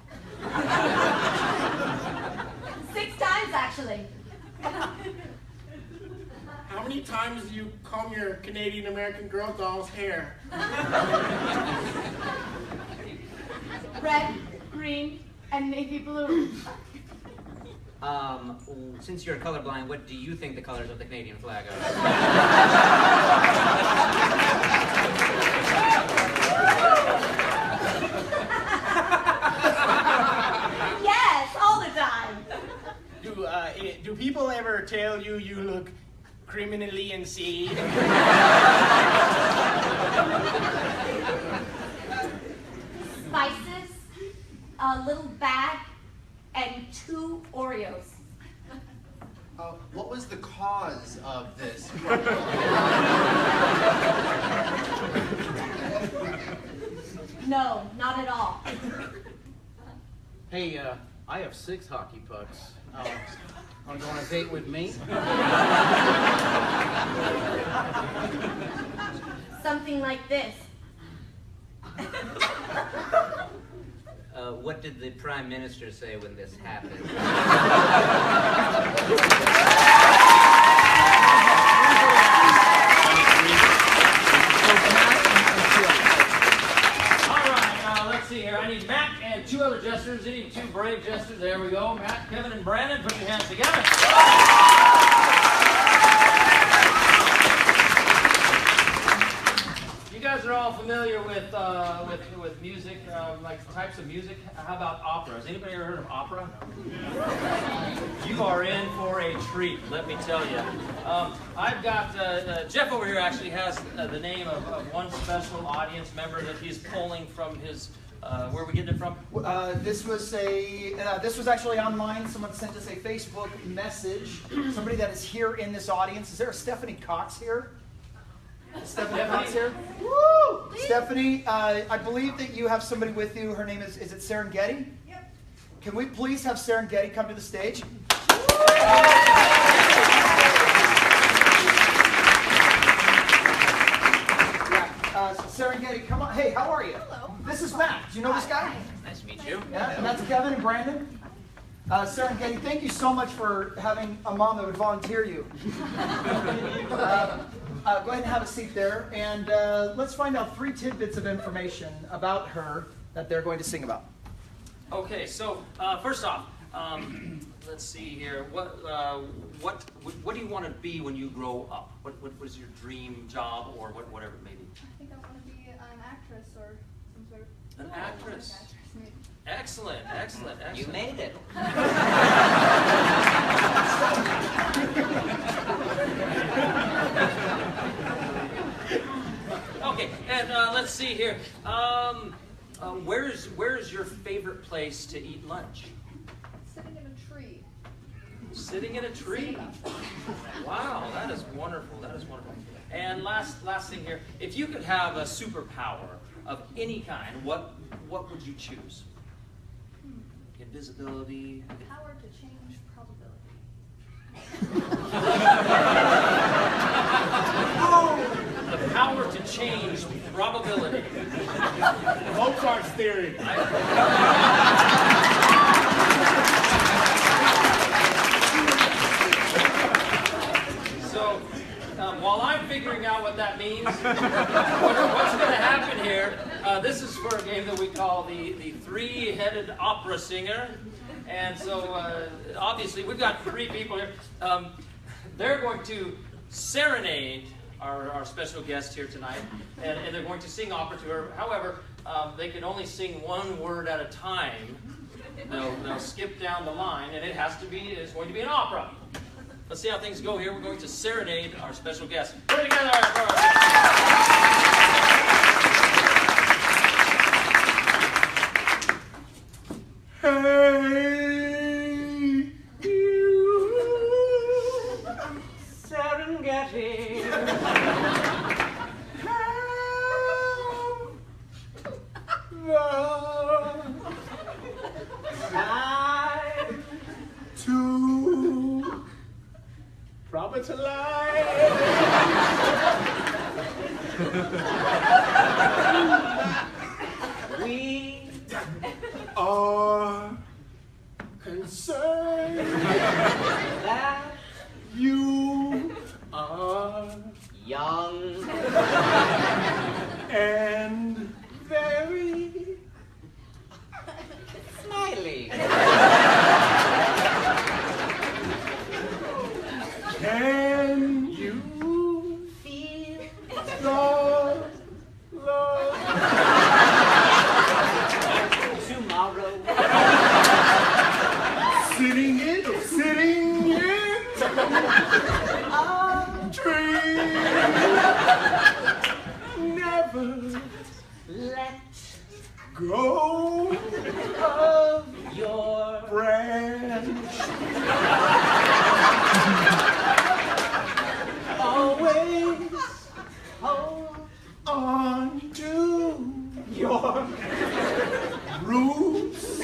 6 times, actually. How many times do you comb your Canadian American Girl doll's hair? Red, green, and navy blue. Since you're colorblind, what do you think the colors of the Canadian flag are? Yes, all the time. Do people ever tell you you look criminally insane? Spices, a little bag, and 2 Oreos. What was the cause of this? No, not at all. Hey, I have 6 hockey pucks. Want to go on a date with me? Something like this. What did the Prime Minister say when this happened? All right, let's see here. I need Matt and 2 other jesters. I need 2 brave jesters. There we go. Matt, Kevin, and Brandon, put your hands together. You guys are all familiar with music, like types of music. How about opera? Has anybody ever heard of opera? You are in for a treat, let me tell you. I've got Jeff over here actually has the name of one special audience member that he's pulling from his. Where are we getting it from? This was actually online. Someone sent us a Facebook message. Somebody that is here in this audience. Is there a Stephanie Cox here? Stephanie Cox here? Woo! Stephanie, I believe that you have somebody with you. Her name is it Serengeti? Yep. Can we please have Serengeti come to the stage? Serengeti, come on. Hey, how are you? Hello. This is Matt. Do you know this guy? Nice to meet you. Yeah, and that's Kevin and Brandon. Serengeti, thank you so much for having a mom that would volunteer you. Go ahead and have a seat there, and let's find out 3 tidbits of information about her that they're going to sing about. Okay, so first off, let's see here. What do you want to be when you grow up? What is your dream job or whatever it may be? I think I want to be an actress or some sort of... An actress. Like actress, maybe. Excellent, excellent, excellent. You made it. Okay, and let's see here. Where's your favorite place to eat lunch? Sitting in a tree. Sitting in a tree. Wow, that is wonderful. That is wonderful. And last thing here, if you could have a superpower of any kind, what would you choose? Invisibility. The power to change probability. The power to change probability. Mozart's theory. So, while I'm figuring out what that means, what's going to happen here, this is for a game that we call the three-headed opera singer. And so, obviously, we've got 3 people here. They're going to serenade our special guest here tonight, and they're going to sing opera to her. However, they can only sing 1 word at a time. They'll skip down the line, and it's going to be an opera. Let's see how things go here. We're going to serenade our special guest. Put it together, Hey, you, Serengeti. Proper to life. We are concerned that you are Young. and very Smiley. Can you Feel love tomorrow. sitting in a tree? Never Let go of your branch. Always hold on to your roots.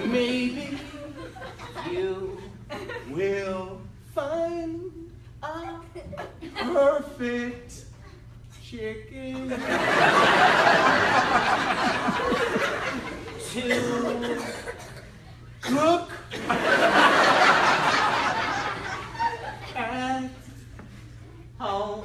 Maybe you we'll find a perfect chicken to cook at home.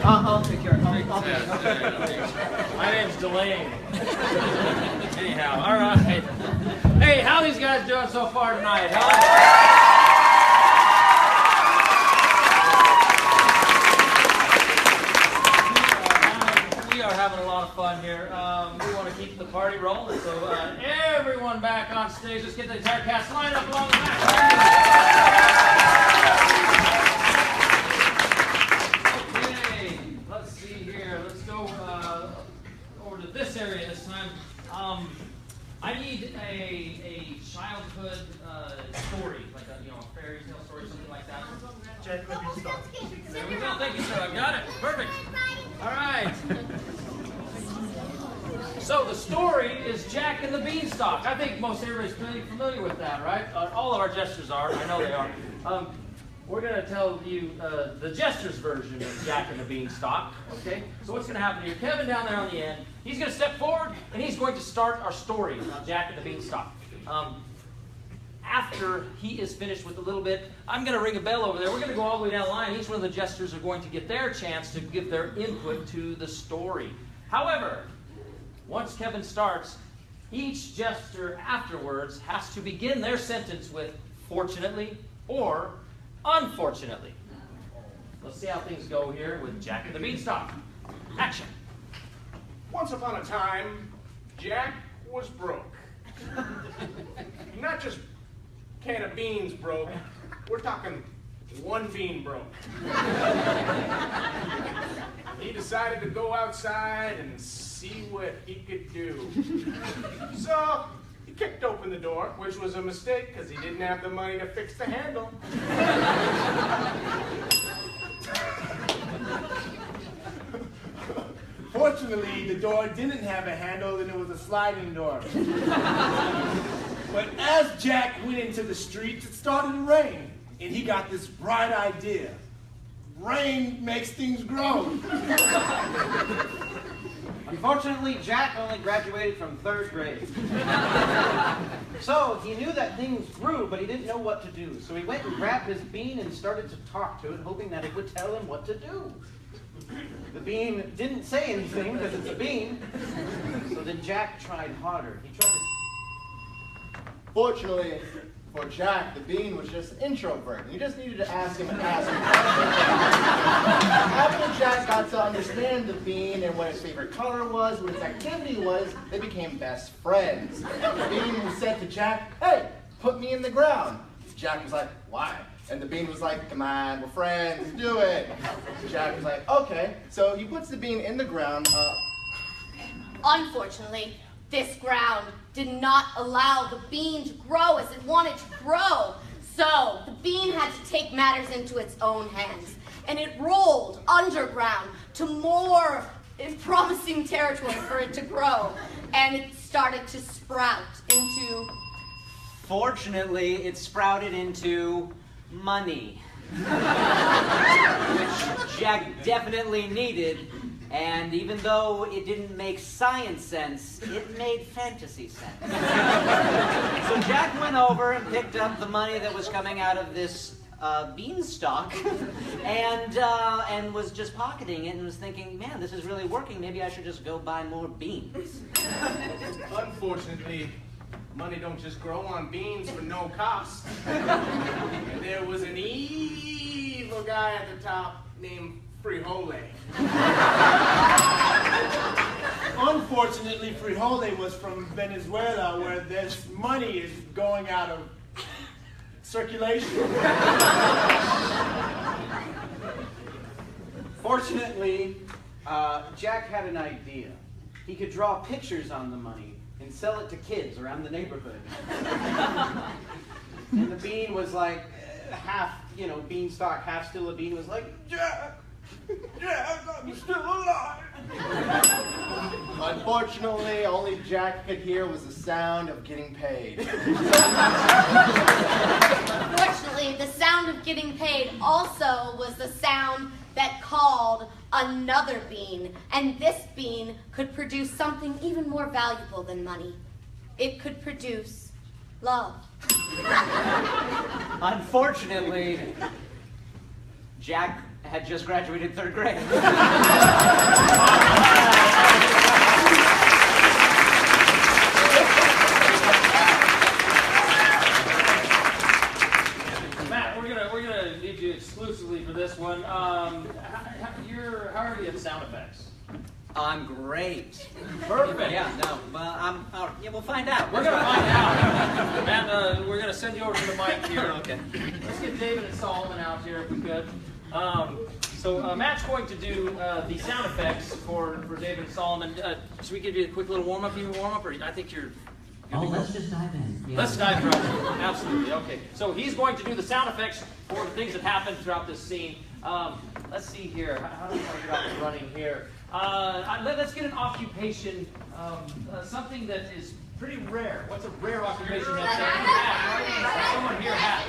I'll take care of it. I'll take care of it. My name's Dalane. Anyhow, all right. Hey, how these guys doing so far tonight, huh? We are having a lot of fun here. We want to keep the party rolling, so everyone back on stage. Let's get the entire cast lined up along the back. Okay, let's see here. Let's go over to this area this time. I need a childhood story, like a fairy tale story, something like that. Jack and the Beanstalk. There we go. Thank you, sir. I've got it. Perfect. All right. So the story is Jack and the Beanstalk. I think most everybody's pretty familiar with that, right? All of our jesters are. I know they are. We're going to tell you the jester's version of Jack and the Beanstalk. Okay? So what's going to happen here? Kevin down there on the end, he's going to step forward and he's going to start our story about Jack and the Beanstalk. After he is finished with a little bit, I'm going to ring a bell over there. We're going to go all the way down the line. Each one of the jesters are going to get their chance to give their input to the story. However, once Kevin starts, each jester afterwards has to begin their sentence with fortunately or unfortunately. Let's see how things go here with Jack and the Beanstalk. Action. Once upon a time, Jack was broke. Not just can of beans broke, we're talking one bean broke. He decided to go outside and see what he could do. So he kicked open the door, which was a mistake because he didn't have the money to fix the handle. Fortunately, the door didn't have a handle and it was a sliding door. But as Jack went into the streets, it started to rain. And he got this bright idea. Rain makes things grow. Unfortunately, Jack only graduated from 3rd grade. So he knew that things grew, but he didn't know what to do. So he went and grabbed his bean and started to talk to it, hoping that it would tell him what to do. The bean didn't say anything because it's a bean. So then Jack tried harder. He tried to... Fortunately for Jack, the bean was just an introvert. You just needed to ask him and ask him. After Jack got to understand the bean and what its favorite color was, what its activity was, they became best friends. The bean said to Jack, "Hey, put me in the ground." Jack was like, "Why?" And the bean was like, "Come on, we're friends, do it." Jack was like, "Okay." So he puts the bean in the ground. Unfortunately, this ground did not allow the bean to grow as it wanted to grow. So the bean had to take matters into its own hands. And it rolled underground to more promising territory for it to grow. And it started to sprout into... Fortunately, it sprouted into money, which Jack definitely needed. And even though it didn't make science sense, it made fantasy sense. So Jack went over and picked up the money that was coming out of this beanstalk and was just pocketing it and was thinking, man, this is really working. Maybe I should just go buy more beans. Unfortunately, money don't just grow on beans for no cost. And there was an evil guy at the top named Frijole. Unfortunately, Frijole was from Venezuela, where this money is going out of circulation. Fortunately, Jack had an idea. He could draw pictures on the money and sell it to kids around the neighborhood. And the bean was like half, beanstalk, half still a bean, was like, "Jack, I'm still alive." Unfortunately, only Jack could hear was the sound of getting paid. Fortunately, the sound of getting paid also was the sound that called another bean. And this bean could produce something even more valuable than money. It could produce love. Unfortunately, Jack had just graduated 3rd grade. Matt, we're gonna need you exclusively for this one. How are you at sound effects? I'm great. Perfect. Yeah, no, we'll find out. We're gonna find out. Matt, we're gonna send you over to the mic here. Okay. Let's get David and Solomon out here if we could. So Matt's going to do the sound effects for David and Solomon. Should we give you a quick little warm-up, or I think you're Oh, let's just dive in. Yeah. Let's dive right in. Absolutely. Okay. So he's going to do the sound effects for the things that happen throughout this scene. Let's see here. How do we want to get off and running here? Let's get an occupation, something that is pretty rare. What's a rare occupation that someone here has?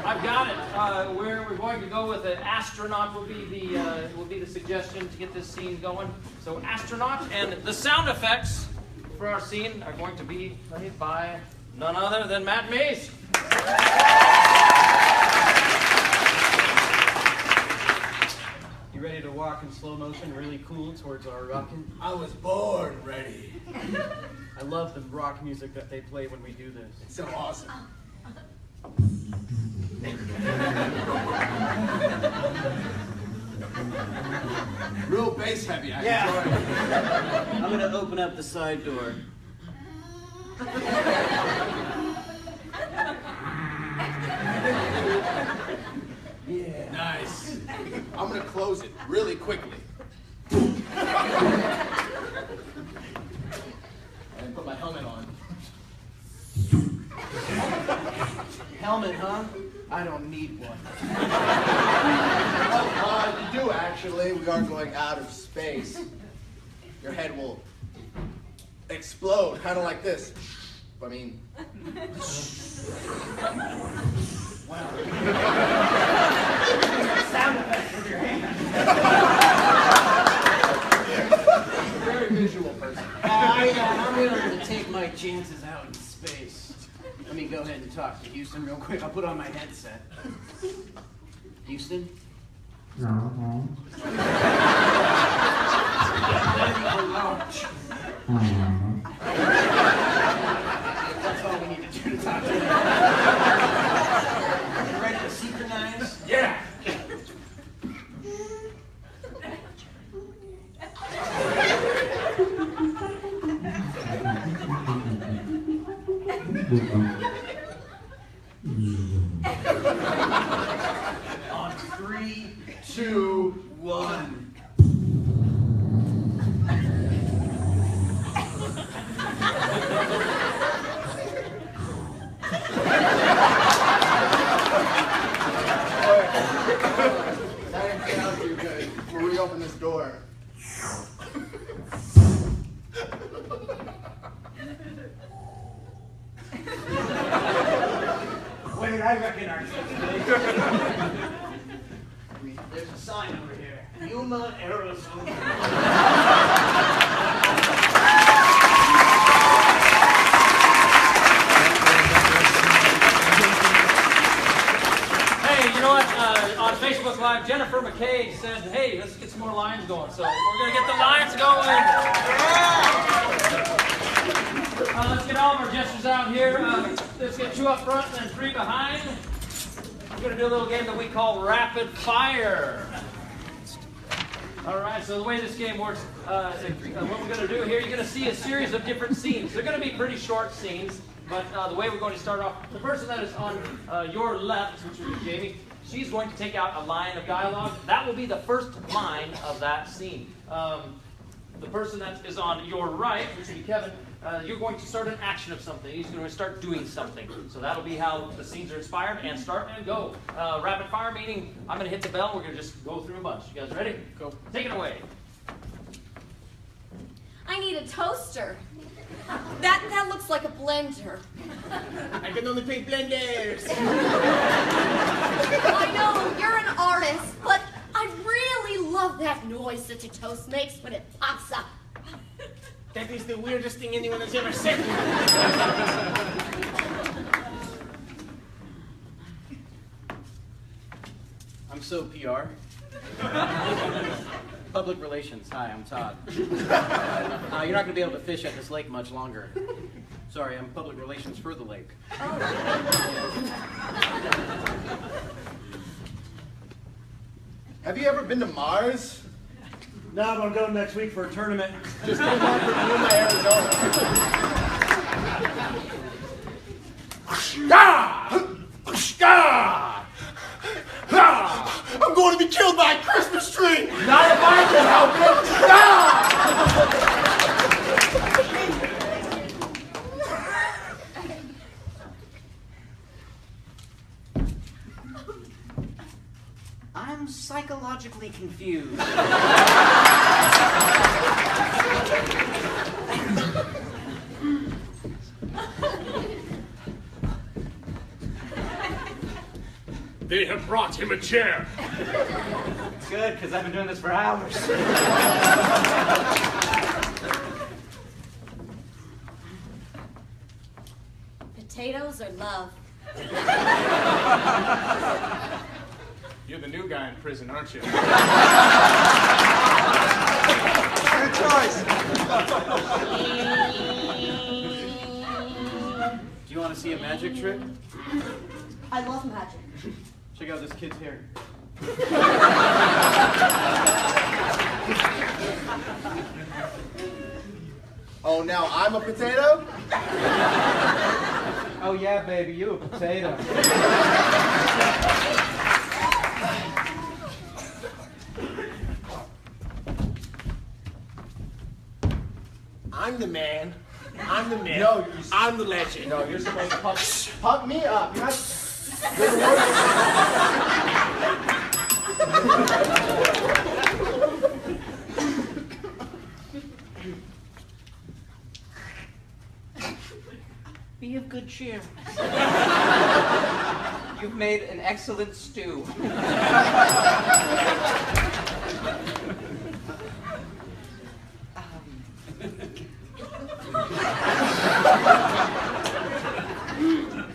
I've got it. We're going to go with an astronaut will be the suggestion to get this scene going. So astronaut, and the sound effects for our scene are going to be played by none other than Matt Meese. You ready to walk in slow motion, really cool, towards our rockin'? I was born ready. I love the rock music that they play when we do this. It's so awesome. Real bass heavy. I enjoy it. I'm gonna open up the side door. Yeah. Nice. I'm gonna close it really quickly. And put my helmet on. Helmet, huh? I don't need one. You do actually. We are going out of space. Your head will explode, kind of like this. I mean, Wow. Sound effects with your hand. very visual person. I'm willing to take my chances out in space. Let me go ahead and talk to Houston real quick. I'll put on my headset. Houston? That's all we need to do to talk to you. You ready to synchronize? Yeah. On 3, 2, 1. that didn't sound too good. We'll reopen this door. Wait, I recognize this. There's a sign over here. Yuma, Arizona. Hey, you know what? On Facebook Live, Jennifer McKay said, hey, let's get some more lines going. So we're going to get the lines going. Let's get all of our jesters out here. Let's get 2 up front and then 3 behind. We're going to do a little game that we call Rapid Fire. All right, so the way this game works, what we're going to do here, you're going to see a series of different scenes. They're going to be pretty short scenes, but the way we're going to start off, the person that is on your left, which will be Jaymie, she's going to take out a line of dialogue. That will be the first line of that scene. The person that is on your right, which will be Kevin, you're going to start an action of something. He's going to start doing something. So that'll be how the scenes are inspired, and start and go. Rapid fire, meaning I'm going to hit the bell. We're going to just go through a bunch. You guys ready? Go. Take it away. I need a toaster. That looks like a blender. I can only paint blenders. I know, you're an artist, but I really love that noise that your toast makes when it pops up. That is the weirdest thing anyone has ever said. I'm so PR. Public relations. Hi, I'm Todd. You're not going to be able to fish at this lake much longer. Sorry, I'm public relations for the lake. Have you ever been to Mars? No, I'm going to go next week for a tournament. Just came back from Yuma, Arizona. I'm going to be killed by a Christmas tree. Not if I can help it. No! I'm psychologically confused. They have brought him a chair. It's good, because I've been doing this for hours. Potatoes or love? You're the new guy in prison, aren't you? Good choice. Do you want to see a magic trick? I love magic. Check out this kid's hair. Oh, now I'm a potato? Oh yeah, baby, you a potato. I'm the man. I'm the myth. No, I'm the legend. No, you're supposed to pump me up. You're not... Be of good cheer. You've made an excellent stew.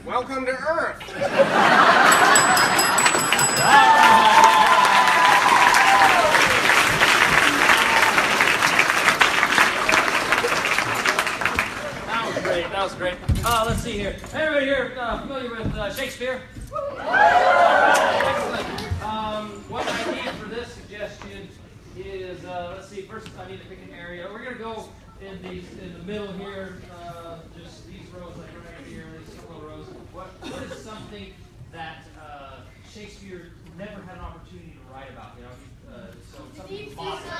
Welcome to Earth. That was great. Let's see here. Everybody here familiar with Shakespeare? Excellent. What I need for this suggestion is, let's see, first I need to pick an area. We're going to go in the middle here, just these rows, like right here, these couple of rows. What is something that Shakespeare never had an opportunity to write about? You know, so something possible.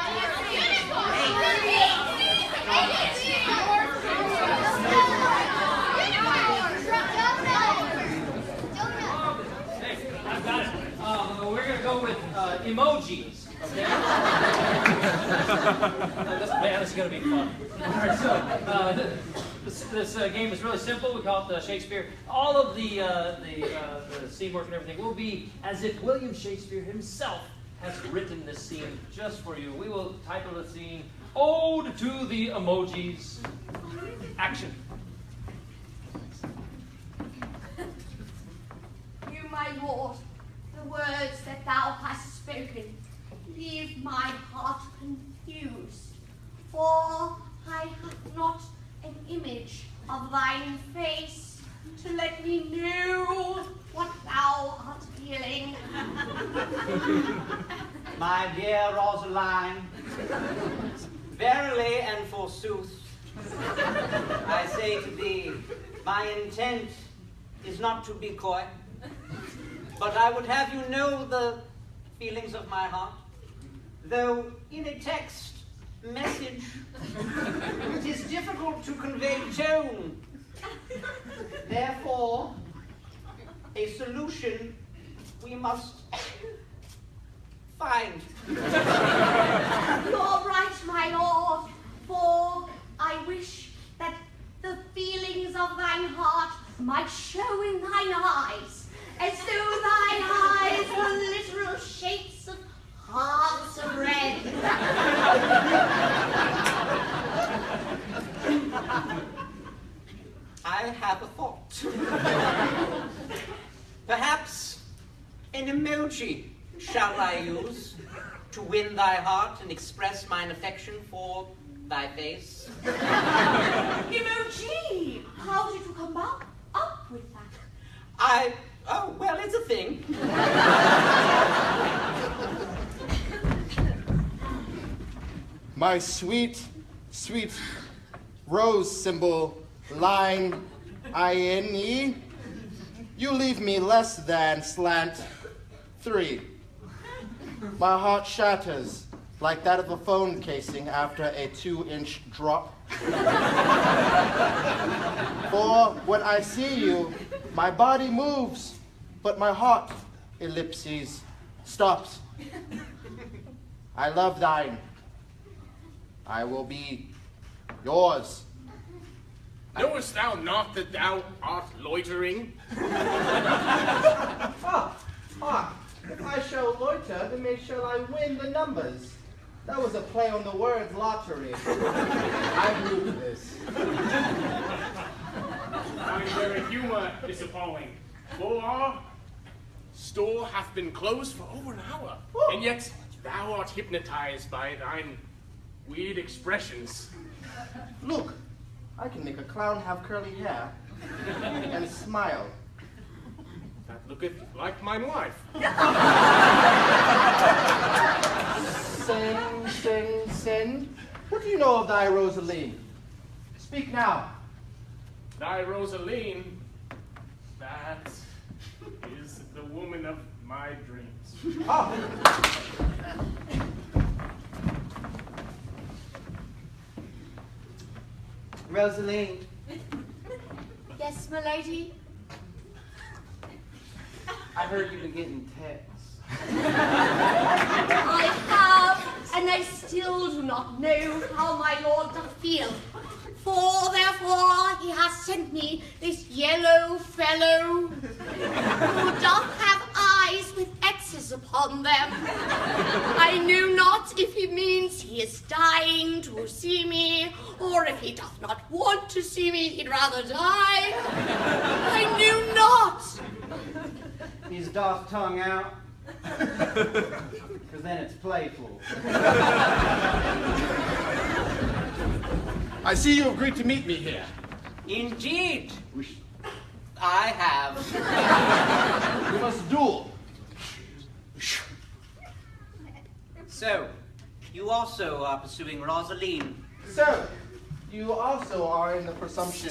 I've got it. We're going to go with emojis, okay? This is going to be fun. All right, so this game is really simple. We call it Shakespeare. All of the scene work and everything will be as if William Shakespeare himself has written this scene just for you. We will title the scene, Ode to the Emojis. Action. You, my lord, the words that thou hast spoken leave my heart confused, for I have not an image of thine face to let me know what thou art feeling. My dear Rosaline, verily and forsooth, I say to thee, my intent is not to be coy, but I would have you know the feelings of my heart, though in a text message it is difficult to convey tone. Therefore, a solution we must find. You're right, my lord, for I wish that the feelings of thine heart might show in thine eyes, as though thine eyes were literal shapes of hearts of red. I have a thought. Perhaps an emoji shall I use to win thy heart and express mine affection for thy face. Emoji! How did you come up with that? Oh, well, it's a thing. My sweet, sweet rose symbol, line INE, you leave me less than slant 3. My heart shatters like that of a phone casing after a 2-inch drop. For when I see you, my body moves, but my heart, ellipses, stops. I love thine. I will be yours. Knowest thou not that thou art loitering? If I shall loiter, then may shall I win the numbers. That was a play on the words lottery. I knew this. Find their humor disappalling. For store hath been closed for over an hour, and yet thou art hypnotized by thine weird expressions. Look, I can make a clown have curly hair and smile. That looketh like mine wife. Sing. What do you know of thy Rosaline? Speak now. Thy Rosaline, that is the woman of my dreams. Ah. Rosaline. Yes, my lady? I heard you've been getting texts. I have, and I still do not know how my lord doth feel. For therefore he has sent me this yellow fellow, who doth have eyes with X's upon them. I know not if he means he is dying to see me, or if he doth not want to see me, he'd rather die. I know not. He's doth tongue out. Because then it's playful. I see you agreed to meet me here. Indeed. I have. We must duel. So, you also are pursuing Rosaline. So, you also are in the presumption.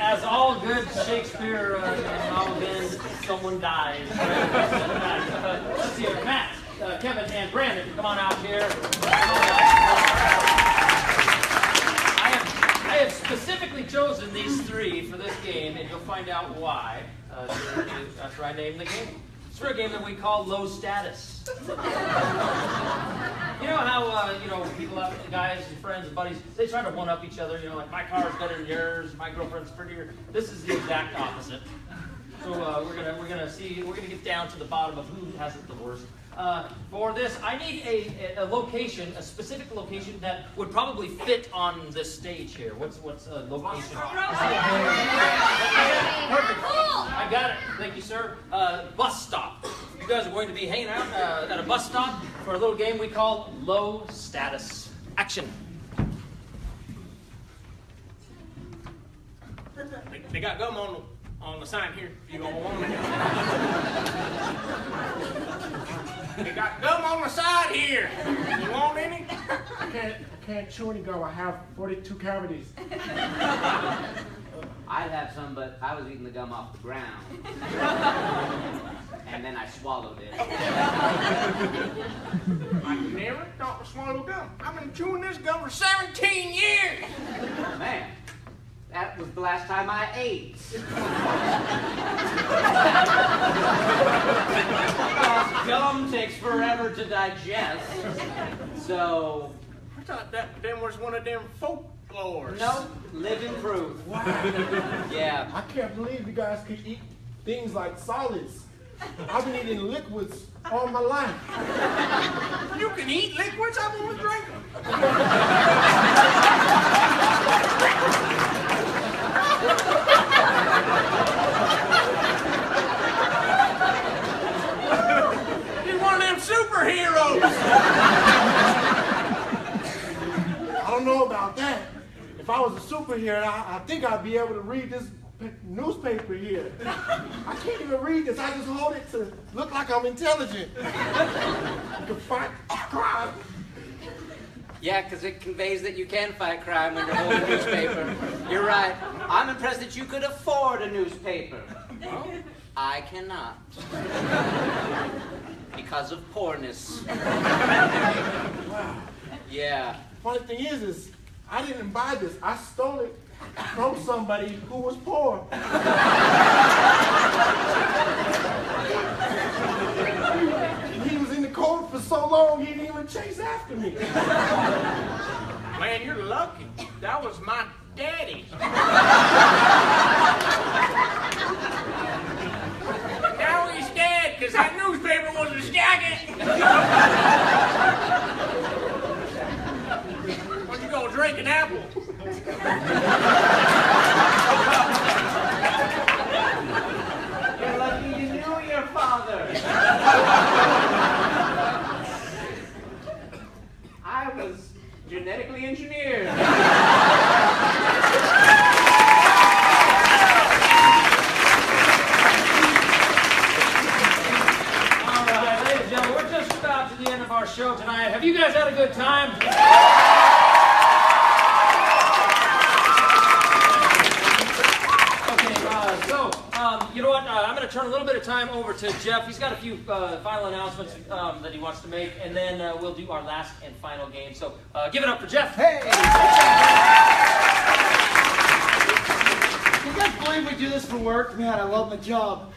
As all good Shakespeare novels end, someone dies. Right? Let's see here. Matt, Kevin, and Brandon, come on out here. I have specifically chosen these three for this game, and you'll find out why after I name the game. It's for a game that we call Low Status. You know how, people have guys and friends and buddies, they try to one-up each other, like my car's better than yours, my girlfriend's prettier. This is the exact opposite. So we're gonna get down to the bottom of who has it the worst. For this, I need a location, a specific location that would probably fit on this stage here. What's a location? Perfect. I got it. Thank you, sir. Bus stop. You guys are going to be hanging out at a bus stop for a little game we call Low Status. Action. They got gum on the sign here. If you don't want it. They got gum on the side here. You want any? I can't chew any gum. I have 42 cavities. I'd have some, but I was eating the gum off the ground. And then I swallowed it. I never thought to swallow gum. I've been chewing this gum for 17 years. Man, that was the last time I ate. Because gum takes forever to digest. So... I thought that them was one of them folklores. No, living proof. Wow. Yeah. I can't believe you guys could eat things like solids. I've been eating liquids all my life. You can eat liquids? I've only drank them. You're one of them superheroes. I don't know about that. If I was a superhero, I think I'd be able to read this newspaper here. I can't even read this. I just hold it to look like I'm intelligent. You can fight crime. Yeah, because it conveys that you can fight crime when you're holding a newspaper. You're right. I'm impressed that you could afford a newspaper. Well, I cannot. Because of poorness. Wow. Yeah. Funny thing is I didn't buy this. I stole it from somebody who was poor. He was in the cold for so long, he didn't even chase after me. Man, you're lucky. That was my daddy. Now he's dead because that newspaper was a jacket. Why don't you go drink an apple? You're lucky you knew your father. I was genetically engineered. Our show tonight. Have you guys had a good time? Okay, you know what? I'm going to turn a little bit of time over to Jeff. He's got a few final announcements that he wants to make, and then we'll do our last and final game. So give it up for Jeff. Hey! Can you guys believe we do this for work? Man, I love my job.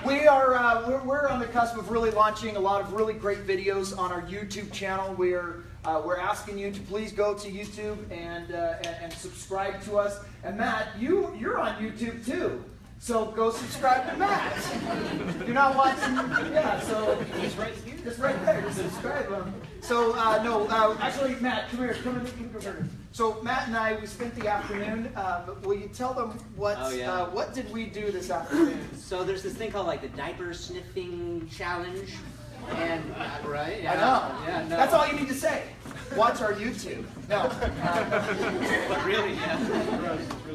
We're on the cusp of really launching a lot of really great videos on our YouTube channel. We're asking you to please go to YouTube and subscribe to us. And Matt, you're on YouTube too. So go subscribe to Matt. If you're not watching, yeah, so He's right here. just right there, just subscribe him. So actually, Matt, come here, come here. So Matt and I, we spent the afternoon. Will you tell them what did we do this afternoon? So there's this thing called like the diaper sniffing challenge. And, right? Yeah. I know. Yeah, no. That's all you need to say. Watch our YouTube. No. But really, yeah.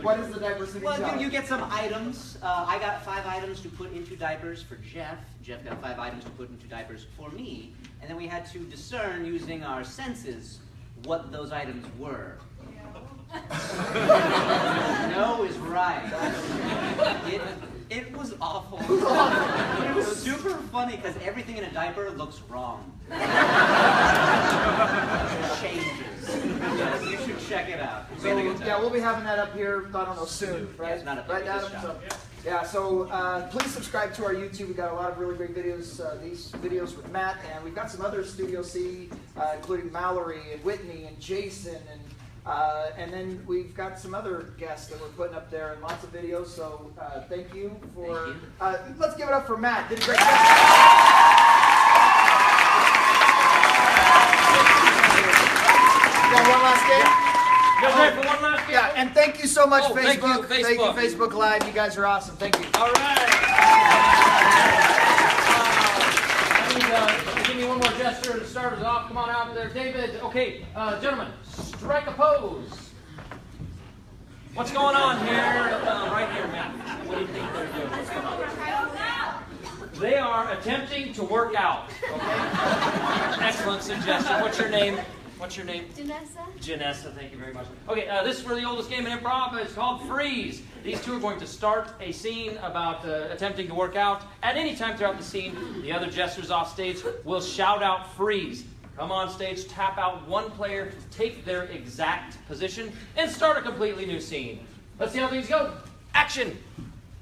What is the diversity challenge? Well, you get some items. I got 5 items to put into diapers for Jeff. Jeff got 5 items to put into diapers for me. And then we had to discern using our senses what those items were. No is right. It was awful. It was super funny because everything in a diaper looks wrong. Changes. Yes, you should check it out. So, yeah, we'll be having that up here, I don't know, soon, right? Yeah, it's not up right, there, Adam? just So, yeah, so please subscribe to our YouTube. We've got a lot of really great videos, these videos with Matt, and we've got some other Studio C, including Mallory and Whitney and Jason, and then we've got some other guests that we're putting up there and lots of videos, so thank you for, let's give it up for Matt. Did a great job. Got one last game? You guys ready for one last game? Yeah, and thank you so much, Oh, Facebook. thank you, Facebook Live. You guys are awesome. Thank you. All right. Give me one more gesture to start us off. Come on out there, David. Okay, gentlemen, strike a pose. What's going on here? Right here, Matt. What do you think they're doing? What's going on? They are attempting to work out. Okay. Excellent suggestion. What's your name? What's your name? Janessa. Janessa, thank you very much. Okay, this is for the oldest game in improv. It's called Freeze. These two are going to start a scene about attempting to work out. At any time throughout the scene, the other jesters off stage will shout out freeze. Come on stage, tap out one player, take their exact position, and start a completely new scene. Let's see how things go. Action!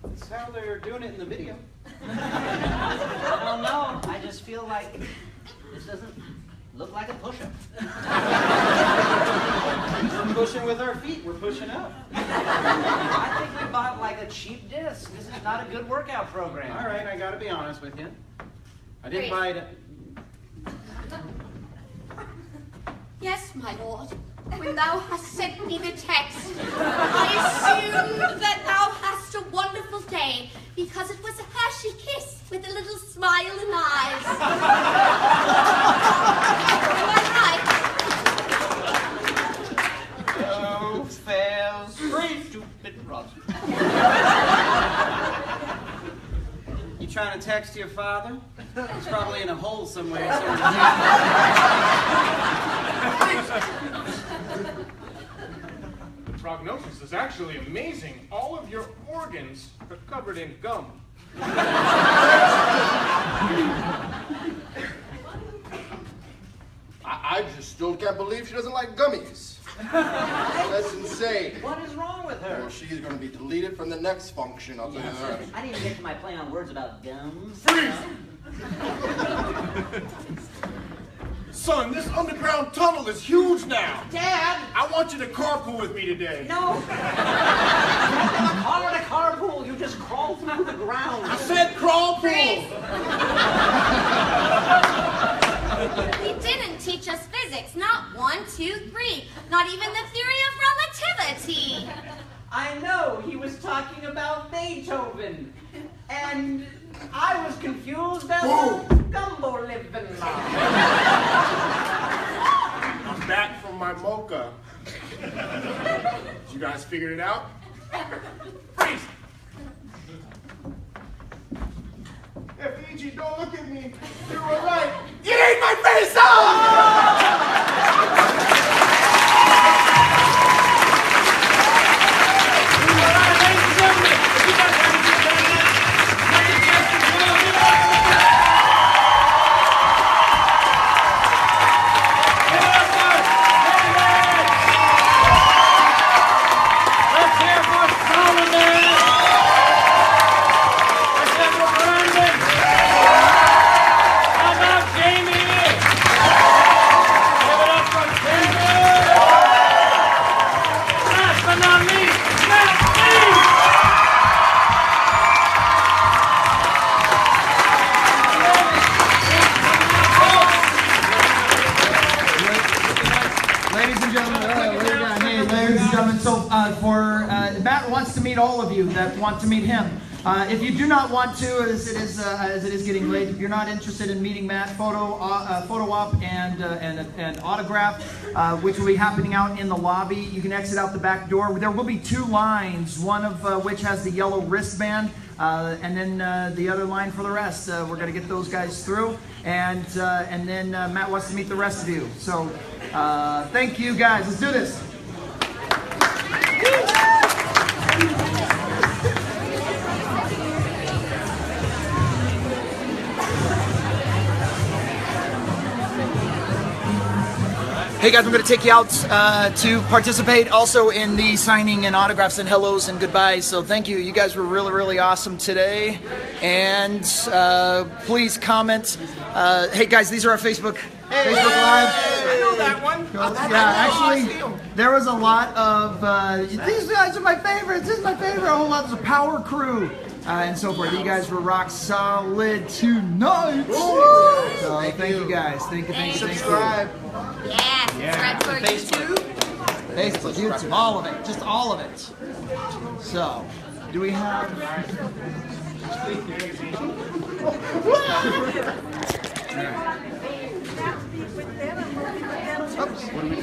That's how they're doing it in the video. I don't know. I just feel like this doesn't look like a push-up. We're pushing with our feet. We're pushing up. I think we bought like a cheap disc. This is not a good workout program. All right, I got to be honest with you. I didn't buy it. Yes, my lord. When thou hast sent me the text, I assumed that thou hast a wonderful day, because it was a Hershey kiss with a little smile and eyes. Am I right? Oh, fails. Free stupid Roger. a text to your father? He's probably in a hole somewhere. The prognosis is actually amazing. All of your organs are covered in gum. I just still can't believe she doesn't like gummies. That's insane. What is wrong with her? Well, she's going to be deleted from the next function, I'll tell you that. I didn't even get to my play on words about gums. Freeze! Son, this underground tunnel is huge now. Dad! I want you to carpool with me today. No! You don't call it a carpool, you just crawl through the ground. I said crawl pool! He didn't teach us physics, not 1, 2, 3, not even the theory of relativity. I know, he was talking about Beethoven. And I was confused as a gumbo living. I'm back from my mocha. You guys figured it out? Freeze! Hey, Fiji, don't look at me. You were right. You ate my face Matt wants to meet all of you that want to meet him. If you do not want to, as it is getting late, if you're not interested in meeting Matt, photo op and autograph, which will be happening out in the lobby. You can exit out the back door. There will be 2 lines, one of which has the yellow wristband, and then the other line for the rest. We're going to get those guys through, and then Matt wants to meet the rest of you. So thank you guys. Let's do this. Hey guys, I'm going to take you out to participate also in the signing and autographs and hellos and goodbyes. So thank you. You guys were really, really awesome today. And please comment. Hey guys, these are our Facebook Live. I know that one. Yeah, actually, there was a lot of, these guys are my favorites. This is my favorite. A whole lot. There's a power crew. And so forth. You guys were rock solid tonight. So thank you guys. Thank you. Subscribe. Yeah, subscribe to our YouTube. Facebook, YouTube, all of it. Just all of it. So, do we have... Oops, what do we do?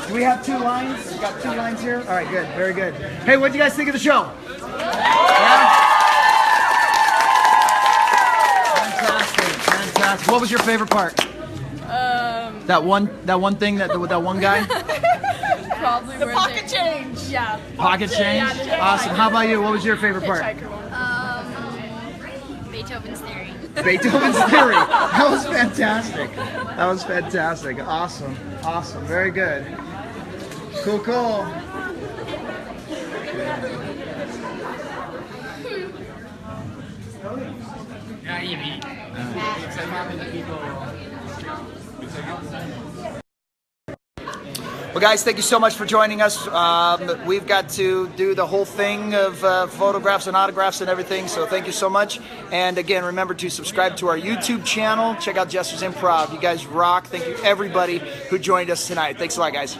Do we have 2 lines? We got 2 lines here? All right, good. Very good. Hey, what do you guys think of the show? Yeah? Fantastic. What was your favorite part? That one thing, that one guy? Probably the pocket change. Yeah. Pocket change? Yeah, awesome. How about you? What was your favorite part? Beethoven's theory. Beethoven's theory. That was fantastic. That was fantastic. Awesome. Awesome. Very good. Cool, cool. Well, guys, thank you so much for joining us. We've got to do the whole thing of photographs and autographs and everything, so thank you so much. And again, remember to subscribe to our YouTube channel. Check out JesterZ Improv. You guys rock. Thank you, everybody who joined us tonight. Thanks a lot, guys.